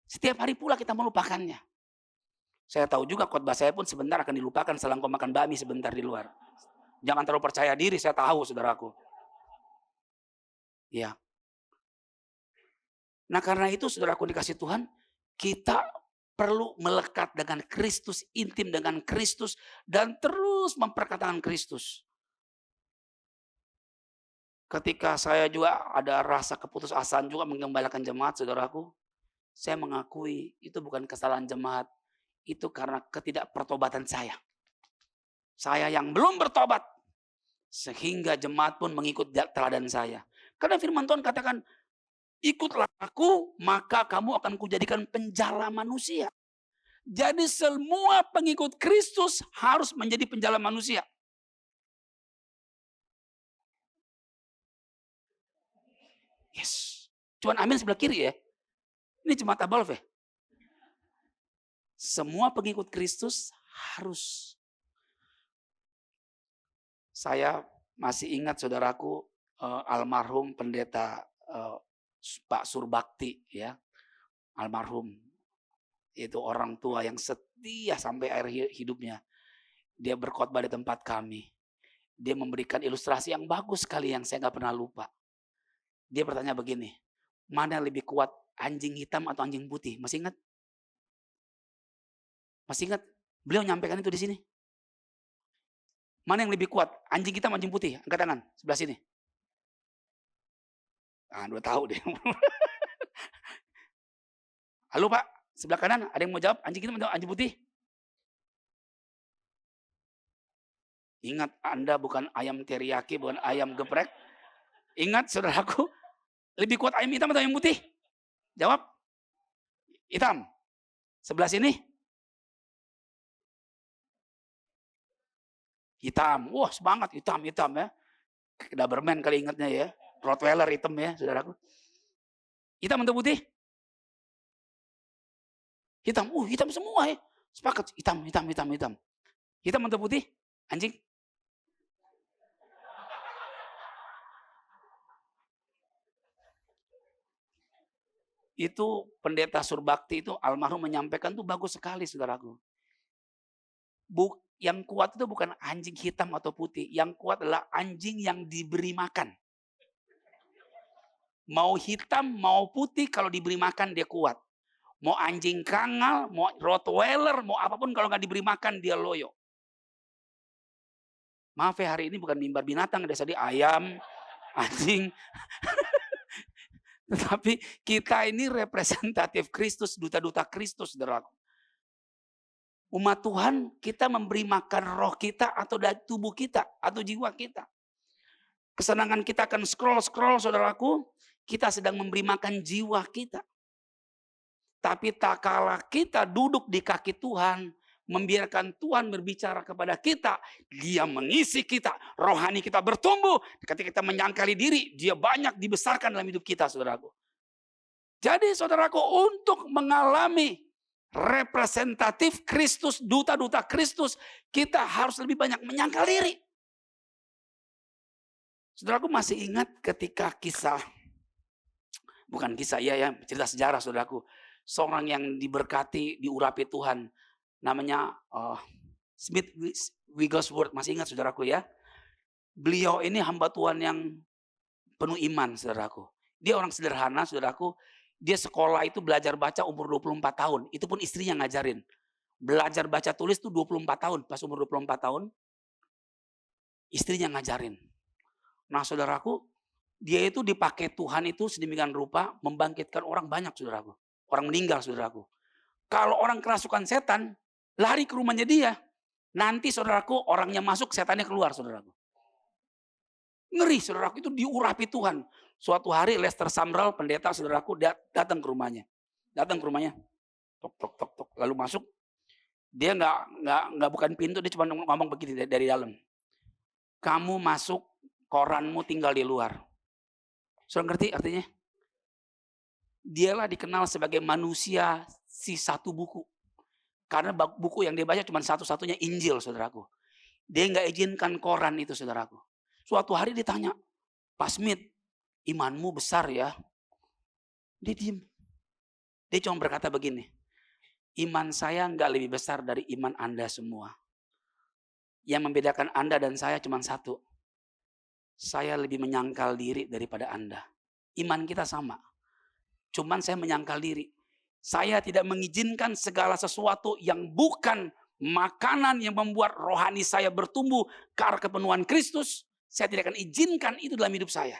Setiap hari pula kita melupakannya. Saya tahu juga khotbah saya pun sebentar akan dilupakan setelah kau makan bakmi sebentar di luar. Jangan terlalu percaya diri, saya tahu saudaraku. Ya. Nah karena itu saudaraku dikasih Tuhan, kita perlu melekat dengan Kristus, intim dengan Kristus, dan terus memperkatakan Kristus. Ketika saya juga ada rasa keputusasaan juga mengembalikan jemaat, saudaraku, saya mengakui itu bukan kesalahan jemaat, itu karena ketidakpertobatan saya. Saya yang belum bertobat, sehingga jemaat pun mengikut teladan saya. Karena firman Tuhan katakan, ikutlah aku, maka kamu akan kujadikan penjala manusia. Jadi semua pengikut Kristus harus menjadi penjala manusia. Yes. Cuman amin sebelah kiri ya. Ini jemaat Abalf ya. Semua pengikut Kristus harus. Saya masih ingat saudaraku, almarhum pendeta Pak Surbakti ya. Almarhum. Itu orang tua yang setia sampai akhir hidupnya. Dia berkhotbah di tempat kami. Dia memberikan ilustrasi yang bagus sekali yang saya nggak pernah lupa. Dia bertanya begini, mana yang lebih kuat, anjing hitam atau anjing putih? Masih ingat? Masih ingat? Beliau nyampaikan itu di sini. Mana yang lebih kuat, anjing hitam atau anjing putih? Angkat tangan, sebelah sini. Ah, udah tahu deh. Halo Pak, sebelah kanan ada yang mau jawab, anjing hitam atau anjing putih? Ingat, Anda bukan ayam teriyaki, bukan ayam geprek. Ingat saudaraku, lebih kuat ayam hitam atau ayam putih? Jawab. Hitam. Sebelah sini. Hitam. Wah semangat, hitam ya. Doberman kali ingatnya ya. Rottweiler hitam ya saudaraku. Hitam atau putih? Hitam. Hitam semua ya. Sepakat. Hitam. Hitam atau putih? Anjing. Itu pendeta Surbakti itu almarhum menyampaikan tuh bagus sekali saudaraku. Yang kuat itu bukan anjing hitam atau putih. Yang kuat adalah anjing yang diberi makan. Mau hitam, mau putih, kalau diberi makan dia kuat. Mau anjing kangal, mau Rottweiler, mau apapun kalau nggak diberi makan dia loyo. Maaf ya hari ini bukan mimbar binatang, ada tadi ayam, anjing. Tetapi kita ini representatif Kristus, duta-duta Kristus, saudaraku. Umat Tuhan, kita memberi makan roh kita atau dari tubuh kita atau jiwa kita. Kesenangan kita akan scroll, saudaraku, kita sedang memberi makan jiwa kita. Tapi tak kalah kita duduk di kaki Tuhan, membiarkan Tuhan berbicara kepada kita, dia mengisi kita, rohani kita bertumbuh. Ketika kita menyangkali diri, dia banyak dibesarkan dalam hidup kita, saudaraku. Jadi saudaraku, untuk mengalami representatif Kristus, duta-duta Kristus, kita harus lebih banyak menyangkal diri. Saudaraku masih ingat ketika bukan kisah ya, cerita sejarah saudaraku. Seorang yang diberkati, diurapi Tuhan, namanya Smith Wigglesworth, masih ingat saudaraku ya. Beliau ini hamba Tuhan yang penuh iman saudaraku. Dia orang sederhana saudaraku. Dia sekolah itu belajar baca umur 24 tahun. Itu pun istrinya ngajarin. Belajar baca tulis tuh 24 tahun. Pas umur 24 tahun, istrinya ngajarin. Nah saudaraku, dia itu dipakai Tuhan itu sedemikian rupa membangkitkan orang banyak saudaraku. Orang meninggal saudaraku. Kalau orang kerasukan setan, lari ke rumahnya dia. Nanti saudaraku, orangnya masuk, setannya keluar saudaraku. Ngeri saudaraku, itu diurapi Tuhan. Suatu hari Lester Sumrall, pendeta saudaraku, datang ke rumahnya. Tok tok tok tok, lalu masuk. Dia nggak bukan pintu, dia cuma ngomong begini dari dalam. Kamu masuk, koranmu tinggal di luar. Saudara ngerti artinya? Dialah dikenal sebagai manusia si satu buku. Karena buku yang dia baca cuma satu-satunya Injil, saudaraku. Dia nggak izinkan koran itu, saudaraku. Suatu hari ditanya, Pak Smith, imanmu besar ya. Dia diem. Dia cuma berkata begini, iman saya nggak lebih besar dari iman Anda semua. Yang membedakan Anda dan saya cuma satu. Saya lebih menyangkal diri daripada Anda. Iman kita sama. Cuman saya menyangkal diri. Saya tidak mengizinkan segala sesuatu yang bukan makanan yang membuat rohani saya bertumbuh ke arah kepenuhan Kristus. Saya tidak akan izinkan itu dalam hidup saya.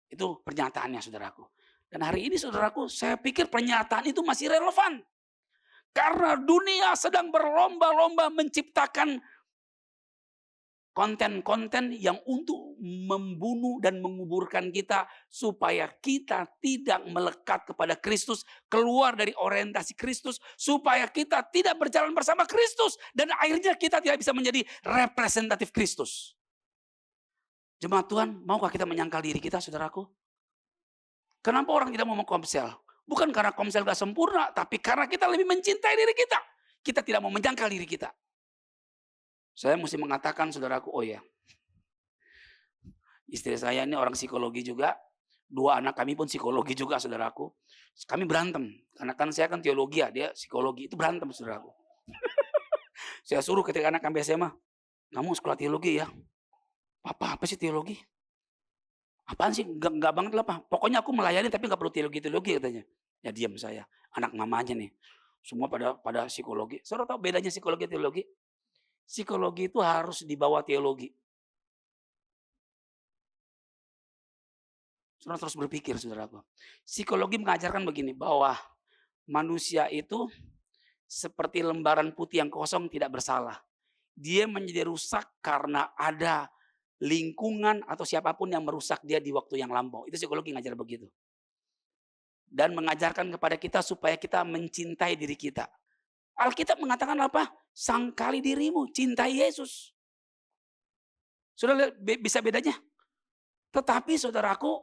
Itu pernyataannya, saudaraku. Dan hari ini, saudaraku, saya pikir pernyataan itu masih relevan. Karena dunia sedang berlomba-lomba menciptakan konten-konten yang untuk membunuh dan menguburkan kita supaya kita tidak melekat kepada Kristus, keluar dari orientasi Kristus, supaya kita tidak berjalan bersama Kristus dan akhirnya kita tidak bisa menjadi representatif Kristus. Jemaat Tuhan, maukah kita menyangkal diri kita, saudaraku? Kenapa orang tidak mau komsel? Bukan karena komsel gak sempurna, tapi karena kita lebih mencintai diri kita. Kita tidak mau menyangkal diri kita. Saya mesti mengatakan, saudaraku, oh ya, istri saya ini orang psikologi juga, 2 anak kami pun psikologi juga, saudaraku. Kami berantem, karena kan saya kan teologi ya, dia psikologi, itu berantem, saudaraku. Saya suruh ketika anak kami SMA, kamu sekolah teologi ya. Papa, apa sih teologi? Apaan sih? Enggak banget lah, Pak. Pokoknya aku melayani tapi enggak perlu teologi katanya. Ya diam saya, anak mamanya nih. Semua pada psikologi. Saudara tahu bedanya psikologi dan teologi? Psikologi itu harus dibawa teologi. Saudara terus berpikir, saudaraku. Psikologi mengajarkan begini, bahwa manusia itu seperti lembaran putih yang kosong tidak bersalah. Dia menjadi rusak karena ada lingkungan atau siapapun yang merusak dia di waktu yang lampau. Itu psikologi ngajar begitu. Dan mengajarkan kepada kita supaya kita mencintai diri kita. Alkitab mengatakan apa? Sangkali dirimu, cintai Yesus. Sudah lihat bisa bedanya? Tetapi saudaraku,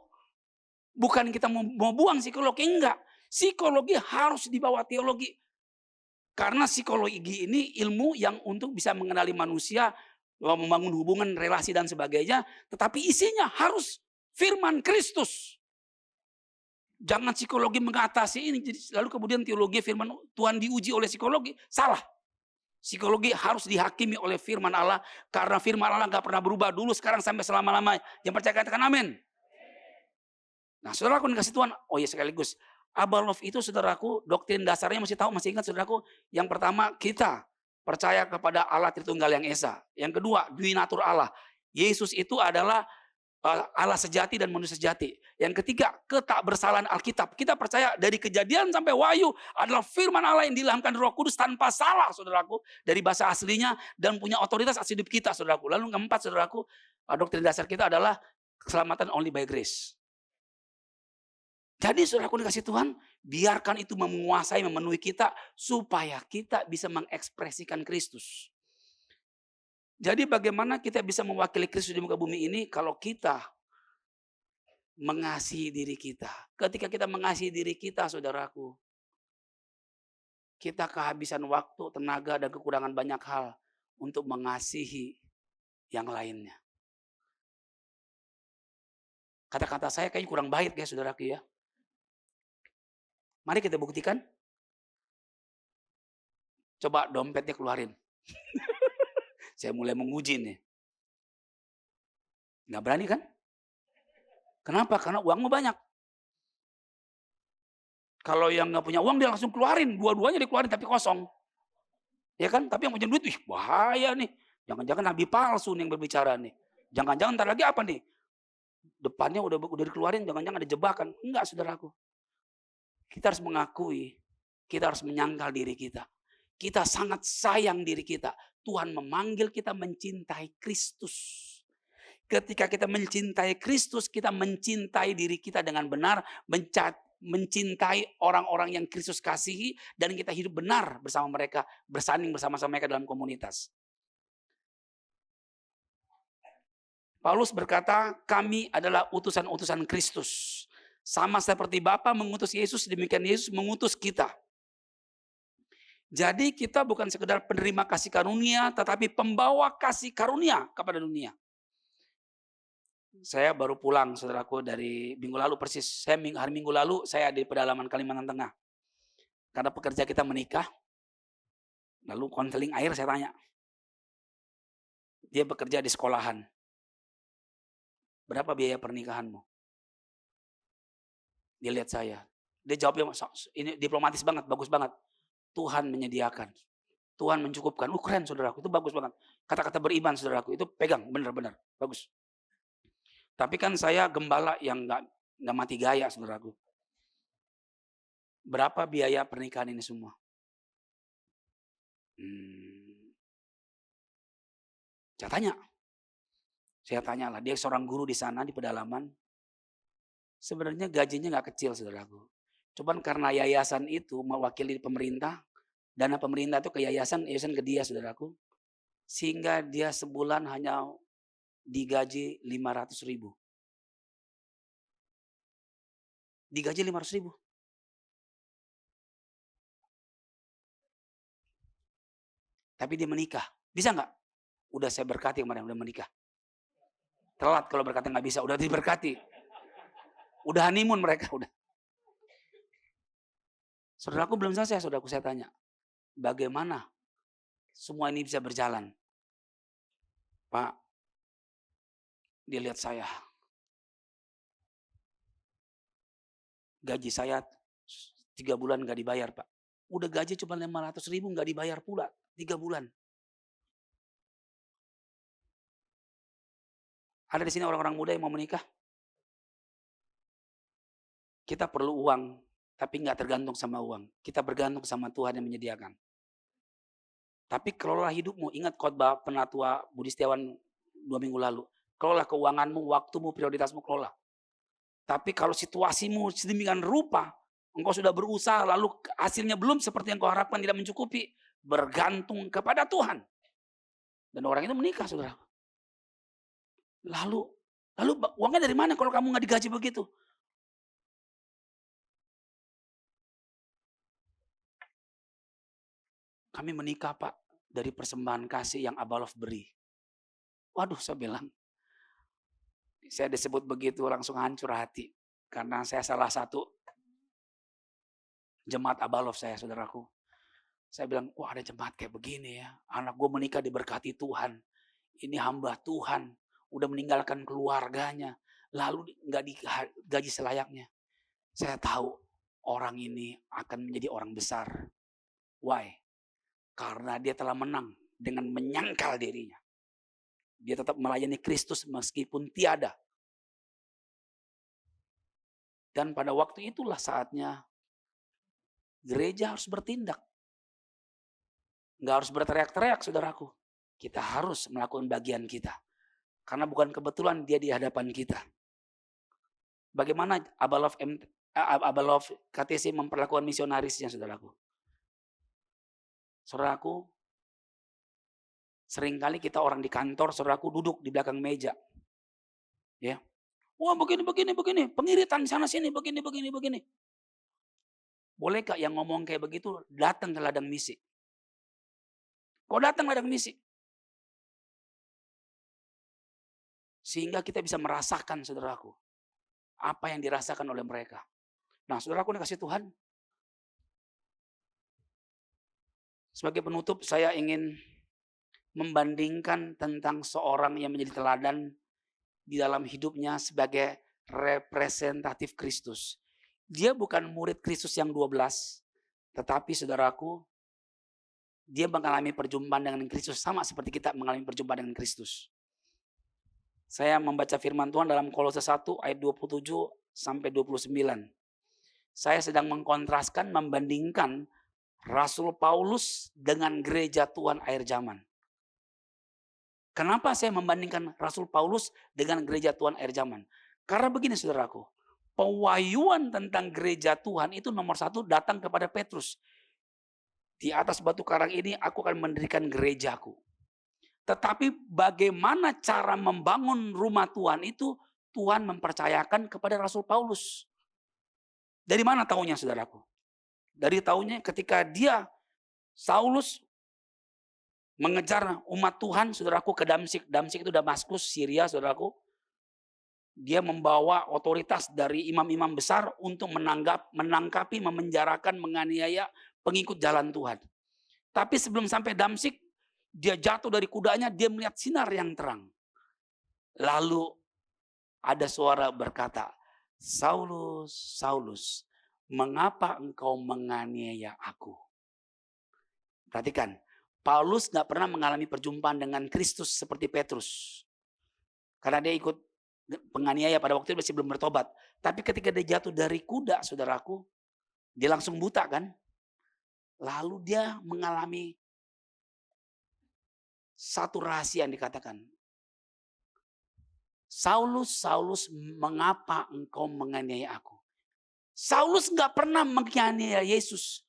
bukan kita mau buang psikologi, enggak. Psikologi harus dibawa teologi. Karena psikologi ini ilmu yang untuk bisa mengenali manusia, membangun hubungan, relasi dan sebagainya. Tetapi isinya harus firman Kristus. Jangan psikologi mengatasi ini, lalu kemudian teologi firman Tuhan diuji oleh psikologi. Salah. Psikologi harus dihakimi oleh firman Allah. Karena firman Allah gak pernah berubah dulu, sekarang sampai selama-lamanya. Yang percaya katakan amin. Nah saudaraku dikasih Tuhan, oh ya sekaligus. Abba Love itu saudaraku, doktrin dasarnya masih tahu, masih ingat saudaraku. Yang pertama, kita percaya kepada Allah Tritunggal yang Esa. Yang kedua, duinatur Allah. Yesus itu adalah Allah sejati dan manusia sejati. Yang ketiga, ketakbersalahan Alkitab. Kita percaya dari Kejadian sampai Wahyu adalah firman Allah yang diilhamkan Roh Kudus tanpa salah, saudaraku, dari bahasa aslinya dan punya otoritas atas hidup kita, saudaraku. Lalu keempat, saudaraku, doktrin dasar kita adalah keselamatan only by grace. Jadi saudaraku dikasih Tuhan, biarkan itu menguasai, memenuhi kita supaya kita bisa mengekspresikan Kristus. Jadi bagaimana kita bisa mewakili Kristus di muka bumi ini kalau kita mengasihi diri kita. Ketika kita mengasihi diri kita, saudaraku, kita kehabisan waktu, tenaga, dan kekurangan banyak hal untuk mengasihi yang lainnya. Kata-kata saya kayaknya kurang baik ya saudaraku ya. Mari kita buktikan. Coba dompetnya keluarin. Saya mulai menguji nih. Nggak berani kan? Kenapa? Karena uangmu banyak. Kalau yang nggak punya uang dia langsung keluarin. Dua-duanya dikeluarin tapi kosong. Ya kan? Tapi yang punya duit, wih bahaya nih. Jangan-jangan nabi palsu nih yang berbicara nih. Jangan-jangan ntar lagi apa nih? Depannya udah dikeluarin, jangan-jangan ada jebakan. Enggak saudaraku. Kita harus mengakui, kita harus menyangkal diri kita. Kita sangat sayang diri kita. Tuhan memanggil kita mencintai Kristus. Ketika kita mencintai Kristus, kita mencintai diri kita dengan benar, mencintai orang-orang yang Kristus kasihi, dan kita hidup benar bersama mereka, bersanding bersama-sama mereka dalam komunitas. Paulus berkata, kami adalah utusan-utusan Kristus. Sama seperti Bapa mengutus Yesus, demikian Yesus mengutus kita. Jadi kita bukan sekedar penerima kasih karunia, tetapi pembawa kasih karunia kepada dunia. Saya baru pulang, saudaraku, dari minggu lalu persis. Hari Minggu lalu saya di pedalaman Kalimantan Tengah. Karena pekerja kita menikah, lalu konseling air saya tanya. Dia bekerja di sekolahan. Berapa biaya pernikahanmu? Dia lihat saya. Dia jawabnya, ini diplomatis banget, bagus banget. Tuhan menyediakan. Tuhan mencukupkan. Keren saudaraku, itu bagus banget. Kata-kata beriman saudaraku, itu pegang, benar-benar bagus. Tapi kan saya gembala yang nggak mati gaya saudaraku. Berapa biaya pernikahan ini semua? Saya tanya lah, dia seorang guru di sana di pedalaman. Sebenarnya gajinya nggak kecil saudaraku. Cuman karena yayasan itu mewakili pemerintah, dana pemerintah itu ke yayasan ke dia saudaraku. Sehingga dia sebulan hanya digaji 500.000. Digaji 500.000. Tapi dia menikah. Bisa nggak? Udah saya berkati kemarin udah menikah. Telat kalau berkati nggak bisa, udah diberkati. Udah honeymoon mereka udah. Saudaraku belum selesai, saudaraku saya tanya. Bagaimana semua ini bisa berjalan? Pak, dia lihat saya. Gaji saya 3 bulan nggak dibayar, Pak. Udah gaji cuma 500.000 nggak dibayar pula 3 bulan. Ada di sini orang-orang muda yang mau menikah? Kita perlu uang, tapi nggak tergantung sama uang. Kita bergantung sama Tuhan yang menyediakan. Tapi kelola hidupmu, ingat khotbah penatua Budi Setiawan 2 minggu lalu. Kelola keuanganmu, waktumu, prioritasmu kelola. Tapi kalau situasimu sedemikian rupa, engkau sudah berusaha lalu hasilnya belum seperti yang kau harapkan, tidak mencukupi, bergantung kepada Tuhan. Dan orang itu menikah, saudara. Lalu uangnya dari mana kalau kamu nggak digaji begitu? Kami menikah, Pak, dari persembahan kasih yang Abba Love beri. Waduh, saya bilang. Saya disebut begitu langsung hancur hati. Karena saya salah satu jemaat Abba Love saya, saudaraku. Saya bilang, wah ada jemaat kayak begini ya. Anak gue menikah diberkati Tuhan. Ini hamba Tuhan. Udah meninggalkan keluarganya. Lalu nggak digaji selayaknya. Saya tahu orang ini akan menjadi orang besar. Why? Karena dia telah menang dengan menyangkal dirinya. Dia tetap melayani Kristus meskipun tiada. Dan pada waktu itulah saatnya gereja harus bertindak. Nggak harus berteriak-teriak, saudaraku. Kita harus melakukan bagian kita. Karena bukan kebetulan dia di hadapan kita. Bagaimana Abba Love KTC memperlakukan misionarisnya, saudaraku? Saudaraku, seringkali kita orang di kantor, saudaraku duduk di belakang meja. Ya. Wah begini. Pengiritan sana sini, begini. Bolehkah yang ngomong kayak begitu datang ke ladang misi? Kau datang ladang misi. Sehingga kita bisa merasakan, saudaraku, apa yang dirasakan oleh mereka. Nah, saudaraku dikasih Tuhan. Sebagai penutup, saya ingin membandingkan tentang seorang yang menjadi teladan di dalam hidupnya sebagai representatif Kristus. Dia bukan murid Kristus yang 12, tetapi saudaraku, dia mengalami perjumpaan dengan Kristus sama seperti kita mengalami perjumpaan dengan Kristus. Saya membaca firman Tuhan dalam Kolose 1 ayat 27 sampai 29. Saya sedang mengkontraskan, membandingkan Rasul Paulus dengan gereja Tuhan akhir zaman. Kenapa saya membandingkan Rasul Paulus dengan gereja Tuhan akhir zaman? Karena begini saudaraku, pewahyuan tentang gereja Tuhan itu nomor 1 datang kepada Petrus. Di atas batu karang ini aku akan mendirikan gerejaku. Tetapi bagaimana cara membangun rumah Tuhan itu Tuhan mempercayakan kepada Rasul Paulus. Dari mana taunya saudaraku? Dari taunya ketika Saulus mengejar umat Tuhan, saudaraku, ke Damsyik. Damsyik itu Damaskus, Syria, saudaraku. Dia membawa otoritas dari imam-imam besar untuk menangkapi, memenjarakan, menganiaya pengikut jalan Tuhan. Tapi sebelum sampai Damsyik, dia jatuh dari kudanya, dia melihat sinar yang terang. Lalu ada suara berkata, Saulus, Saulus, mengapa engkau menganiaya aku? Perhatikan, Paulus gak pernah mengalami perjumpaan dengan Kristus seperti Petrus. Karena dia ikut penganiaya pada waktu itu masih belum bertobat. Tapi ketika dia jatuh dari kuda, saudaraku, dia langsung buta kan. Lalu dia mengalami satu rahasia yang dikatakan. Saulus, Saulus, mengapa engkau menganiaya aku? Saulus gak pernah menganiaya Yesus.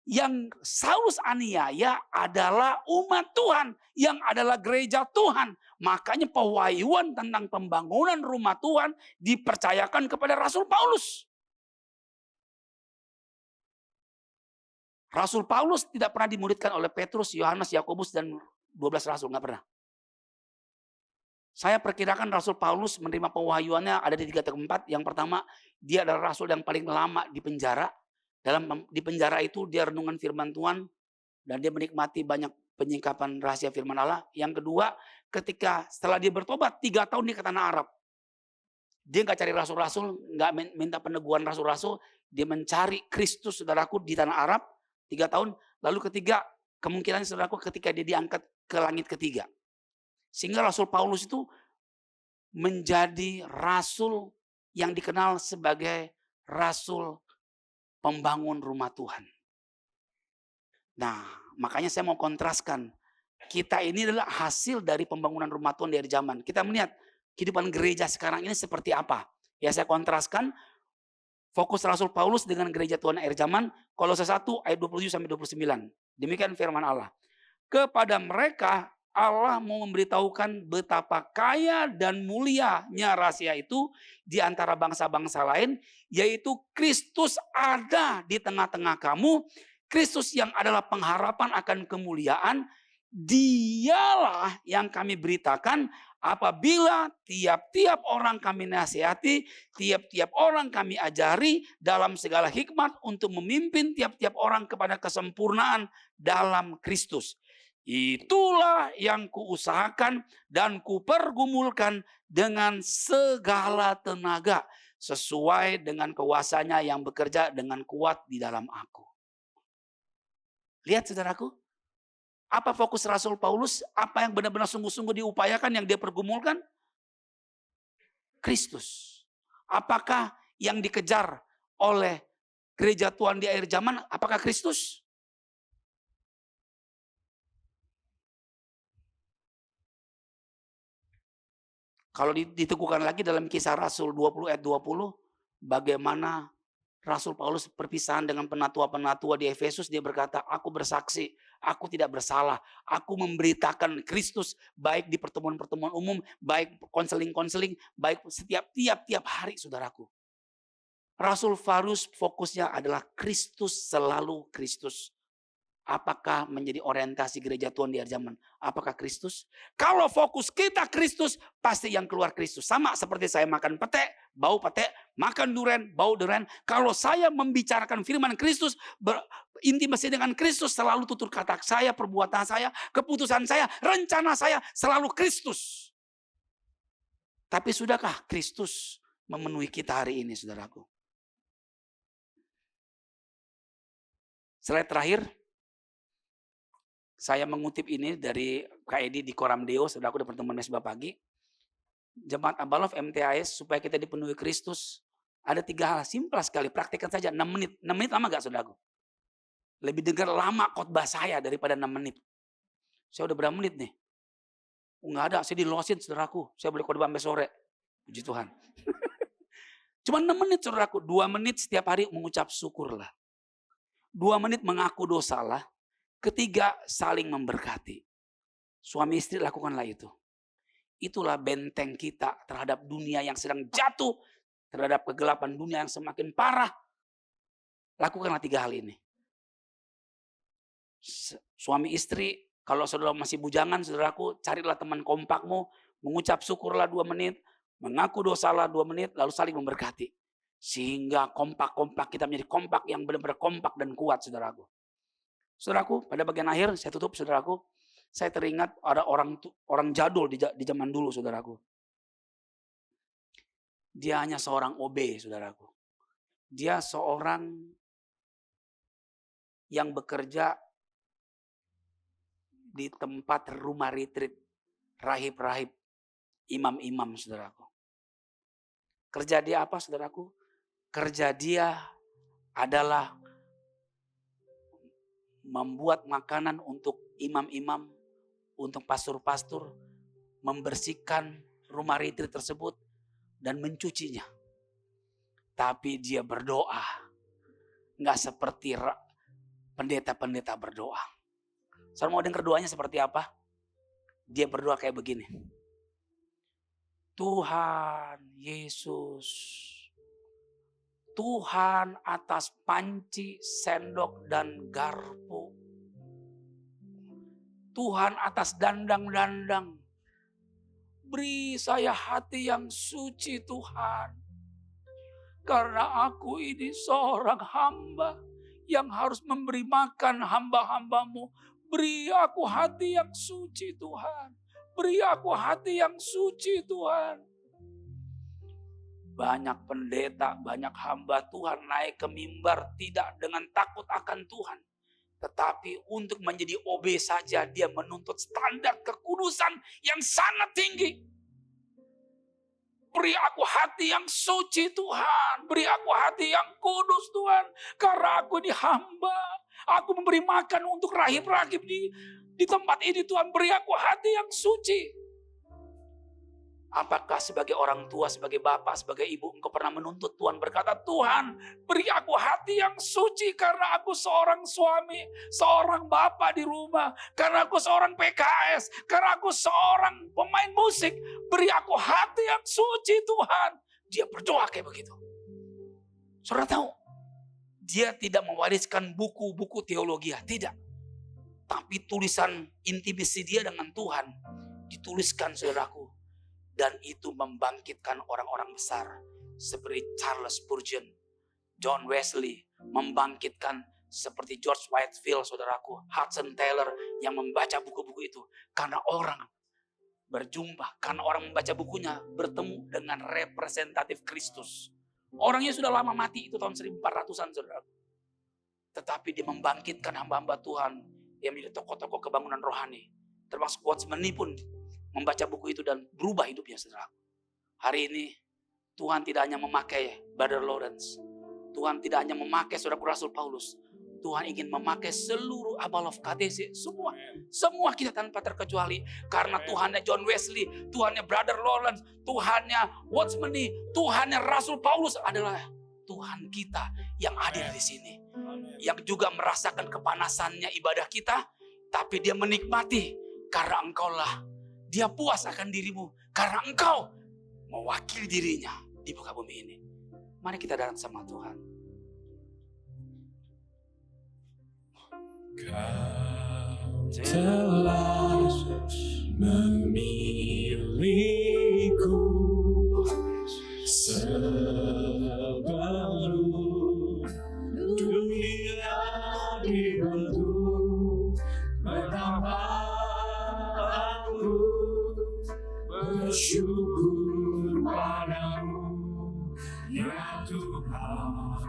Yang Saulus aniaya adalah umat Tuhan, yang adalah gereja Tuhan. Makanya pewahyuan tentang pembangunan rumah Tuhan dipercayakan kepada Rasul Paulus. Rasul Paulus tidak pernah dimuridkan oleh Petrus, Yohanes, Yakobus, dan 12 rasul, nggak pernah. Saya perkirakan Rasul Paulus menerima pewahyuannya ada di 3 tempat. Yang pertama, dia adalah rasul yang paling lama di penjara. Di penjara itu dia renungan firman Tuhan dan dia menikmati banyak penyingkapan rahasia firman Allah. Yang kedua, ketika setelah dia bertobat 3 tahun di ke tanah Arab. Dia nggak cari rasul-rasul, nggak minta peneguhan rasul-rasul, dia mencari Kristus, saudaraku, di tanah Arab 3 tahun. Lalu ketiga, kemungkinan saudaraku ketika dia diangkat ke langit ketiga. Sehingga Rasul Paulus itu menjadi rasul yang dikenal sebagai rasul pembangun rumah Tuhan. Nah, makanya saya mau kontraskan. Kita ini adalah hasil dari pembangunan rumah Tuhan dari zaman. Kita melihat kehidupan gereja sekarang ini seperti apa. Ya, saya kontraskan fokus Rasul Paulus dengan gereja Tuhan akhir zaman. Kolose 1 ayat 27-29. Demikian firman Allah. Kepada mereka Allah mau memberitahukan betapa kaya dan mulianya rahasia itu di antara bangsa-bangsa lain, yaitu Kristus ada di tengah-tengah kamu. Kristus yang adalah pengharapan akan kemuliaan, dialah yang kami beritakan apabila tiap-tiap orang kami nasihati, tiap-tiap orang kami ajari dalam segala hikmat untuk memimpin tiap-tiap orang kepada kesempurnaan dalam Kristus. Itulah yang kuusahakan dan kupergumulkan dengan segala tenaga sesuai dengan kuasanya yang bekerja dengan kuat di dalam aku. Lihat saudaraku, apa fokus Rasul Paulus? Apa yang benar-benar sungguh-sungguh diupayakan yang dia pergumulkan? Kristus. Apakah yang dikejar oleh gereja Tuhan di akhir zaman? Apakah Kristus? Kalau diteguhkan lagi dalam Kisah Rasul 20 ayat 20, bagaimana Rasul Paulus perpisahan dengan penatua-penatua di Efesus, dia berkata, aku bersaksi, aku tidak bersalah, aku memberitakan Kristus baik di pertemuan-pertemuan umum, baik konseling-konseling, baik setiap tiap hari, saudaraku. Rasul Paulus fokusnya adalah Kristus, selalu Kristus. Apakah menjadi orientasi gereja Tuhan di akhir zaman? Apakah Kristus? Kalau fokus kita Kristus, pasti yang keluar Kristus. Sama seperti saya makan pete, bau pete, makan durian, bau durian. Kalau saya membicarakan firman Kristus, berintimasi dengan Kristus, selalu tutur kata saya, perbuatan saya, keputusan saya, rencana saya, selalu Kristus. Tapi sudahkah Kristus memenuhi kita hari ini, saudaraku? Slide terakhir. Saya mengutip ini dari Kak Edi di Koram Deo, saudaraku, di pertemuan mesbah pagi. Jemaat Abalov MTAS, supaya kita dipenuhi Kristus, ada 3 hal simpel sekali, praktikkan saja 6 menit. 6 menit lama gak, saudaraku? Lebih dengar lama khotbah saya daripada 6 menit. Saya udah berapa menit nih? Nggak ada, saya dilosin, saudaraku. Saya boleh khotbah sampai sore. Puji Tuhan. Cuma 6 menit, saudaraku. 2 menit setiap hari mengucap syukurlah. 2 menit mengaku dosalah. Ketiga, saling memberkati. Suami istri lakukanlah itu. Itulah benteng kita terhadap dunia yang sedang jatuh. Terhadap kegelapan dunia yang semakin parah. Lakukanlah 3 hal ini. Suami istri, kalau saudara masih bujangan, saudaraku, carilah teman kompakmu, mengucap syukurlah 2 menit, mengaku dosalah 2 menit, lalu saling memberkati. Sehingga kompak-kompak kita menjadi kompak yang benar-benar kompak dan kuat, saudaraku. Saudaraku, pada bagian akhir saya tutup, saudaraku. Saya teringat ada orang jadul di zaman dulu, saudaraku. Dia hanya seorang OB, saudaraku. Dia seorang yang bekerja di tempat rumah retreat, rahib-rahib, imam-imam, saudaraku. Kerja dia apa, saudaraku? Kerja dia adalah membuat makanan untuk imam-imam, untuk pastor-pastor, membersihkan rumah retreat tersebut, dan mencucinya. Tapi dia berdoa. Nggak seperti pendeta-pendeta berdoa. Saudara mau dengar doanya seperti apa? Dia berdoa kayak begini. Tuhan Yesus, Tuhan atas panci, sendok, dan garpu. Tuhan atas dandang-dandang. Beri saya hati yang suci Tuhan. Karena aku ini seorang hamba yang harus memberi makan hamba-hambamu. Beri aku hati yang suci Tuhan. Beri aku hati yang suci Tuhan. Banyak pendeta, banyak hamba Tuhan naik ke mimbar tidak dengan takut akan Tuhan. Tetapi untuk menjadi OB saja dia menuntut standar kekudusan yang sangat tinggi. Beri aku hati yang suci Tuhan. Beri aku hati yang kudus Tuhan. Karena aku ini hamba. Aku memberi makan untuk rahib-rahib di tempat ini Tuhan. Beri aku hati yang suci. Apakah sebagai orang tua, sebagai bapak, sebagai ibu engkau pernah menuntut Tuhan berkata, Tuhan beri aku hati yang suci karena aku seorang suami, seorang bapak di rumah, karena aku seorang PKS, karena aku seorang pemain musik, beri aku hati yang suci Tuhan. Dia berdoa kayak begitu. Saudara tahu, dia tidak mewariskan buku-buku teologi, tidak. Tapi tulisan intimasi dia dengan Tuhan dituliskan, saudaraku. Dan itu membangkitkan orang-orang besar seperti Charles Spurgeon, John Wesley, membangkitkan seperti George Whitefield, saudaraku, Hudson Taylor yang membaca buku-buku itu. Karena orang berjumpa, karena orang membaca bukunya bertemu dengan representatif Kristus. Orangnya sudah lama mati, itu tahun 1400-an, saudaraku. Tetapi dia membangkitkan hamba-hamba Tuhan yang menjadi tokoh-tokoh kebangunan rohani. Termasuk Watchman Nee pun membaca buku itu dan berubah hidupnya, saudara. Hari ini Tuhan tidak hanya memakai Brother Lawrence. Tuhan tidak hanya memakai saudara Rasul Paulus. Tuhan ingin memakai seluruh Abba of KTC. Semua kita tanpa terkecuali. Karena Tuhannya John Wesley, Tuhannya Brother Lawrence, Tuhannya Watchman Nee, Tuhannya Rasul Paulus adalah Tuhan kita yang hadir di sini. Yang juga merasakan kepanasannya ibadah kita. Tapi dia menikmati karena engkaulah. Dia puas akan dirimu karena engkau mewakili dirinya di muka bumi ini. Mari kita datang sama Tuhan. Kau telah memilihku sebelum dunia dibentuk. Betapa bersyukur padamu, ya Tuhan.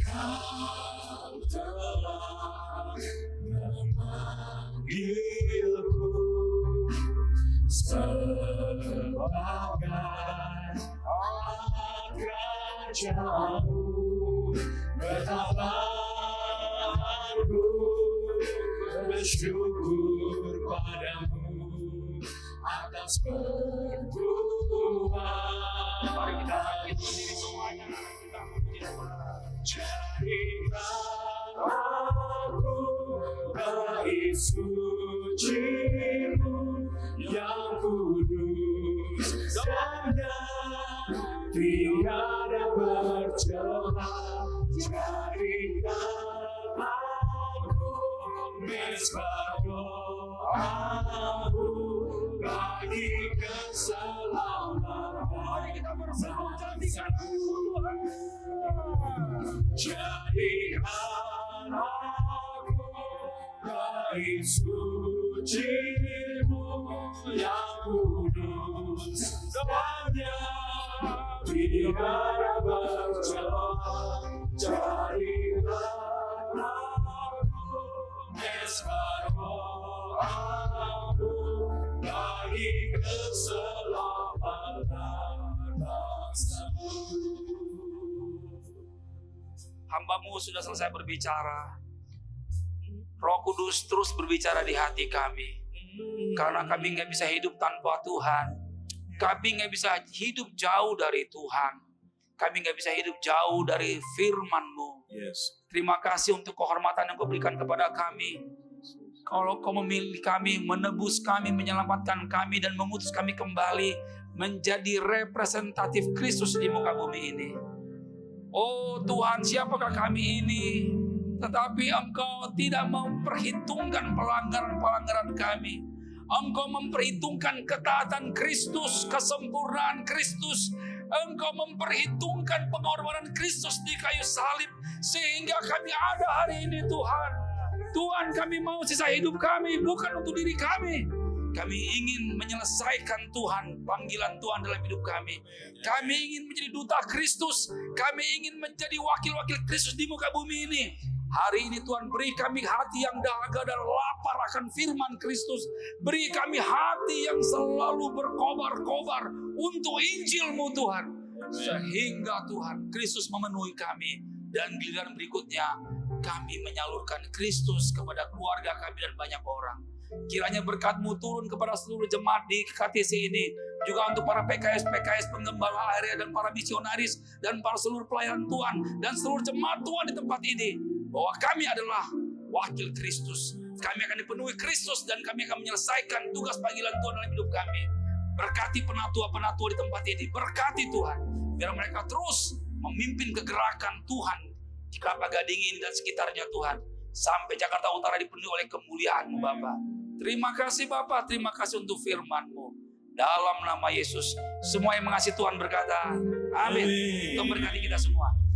Kau telah memanggilku sebagai kerajaanmu. Betapa bersyukur padamu atas perbuatan. Mari kita bangkit berdiri semuanya. Jadikan aku bait suci-Mu yang kudus mesbah doamu bagi keselamatan bangsaku. Jadikan aku bait suci-Mu yang kudus, sepanjang biara berjalan. Jadikan aku mesbah doamu bagi keselamatan bangsaku. Hamba-Mu sudah selesai berbicara. Roh Kudus terus berbicara di hati kami. Karena kami nggak bisa hidup tanpa Tuhan. Kami nggak bisa hidup jauh dari Tuhan. Kami nggak bisa hidup jauh dari firman-Mu. Yes. Terima kasih untuk kehormatan yang Kau berikan kepada kami. Kalau Kau memilih kami, menebus kami, menyelamatkan kami, dan mengutus kami kembali menjadi representatif Kristus di muka bumi ini. Oh Tuhan, siapakah kami ini? Tetapi Engkau tidak memperhitungkan pelanggaran-pelanggaran kami. Engkau memperhitungkan ketaatan Kristus, kesempurnaan Kristus. Engkau memperhitungkan pengorbanan Kristus di kayu salib, sehingga kami ada hari ini Tuhan. Tuhan, kami mau sisa hidup kami bukan untuk diri kami. Kami ingin menyelesaikan Tuhan, panggilan Tuhan dalam hidup kami. Kami ingin menjadi duta Kristus. Kami ingin menjadi wakil-wakil Kristus di muka bumi ini. Hari ini Tuhan, beri kami hati yang dahaga dan lapar akan firman Kristus. Beri kami hati yang selalu berkobar-kobar untuk Injil-Mu Tuhan. Sehingga Tuhan, Kristus memenuhi kami. Dan giliran berikutnya, kami menyalurkan Kristus kepada keluarga kami dan banyak orang. Kiranya berkat-Mu turun kepada seluruh jemaat di KTC ini. Juga untuk para PKS penggembala area dan para misionaris dan para seluruh pelayan Tuhan dan seluruh jemaat Tuhan di tempat ini. Bahwa kami adalah wakil Kristus. Kami akan dipenuhi Kristus dan kami akan menyelesaikan tugas panggilan Tuhan dalam hidup kami. Berkati penatua-penatua di tempat ini. Berkati Tuhan. Biar mereka terus memimpin kegerakan Tuhan di Kelapa Gading ini dan sekitarnya Tuhan. Sampai Jakarta Utara dipenuhi oleh kemuliaan-Mu Bapa. Terima kasih Bapa, terima kasih untuk firman-Mu. Dalam nama Yesus, semua yang mengasihi Tuhan berkata, amin. Tuhan berkati kita semua.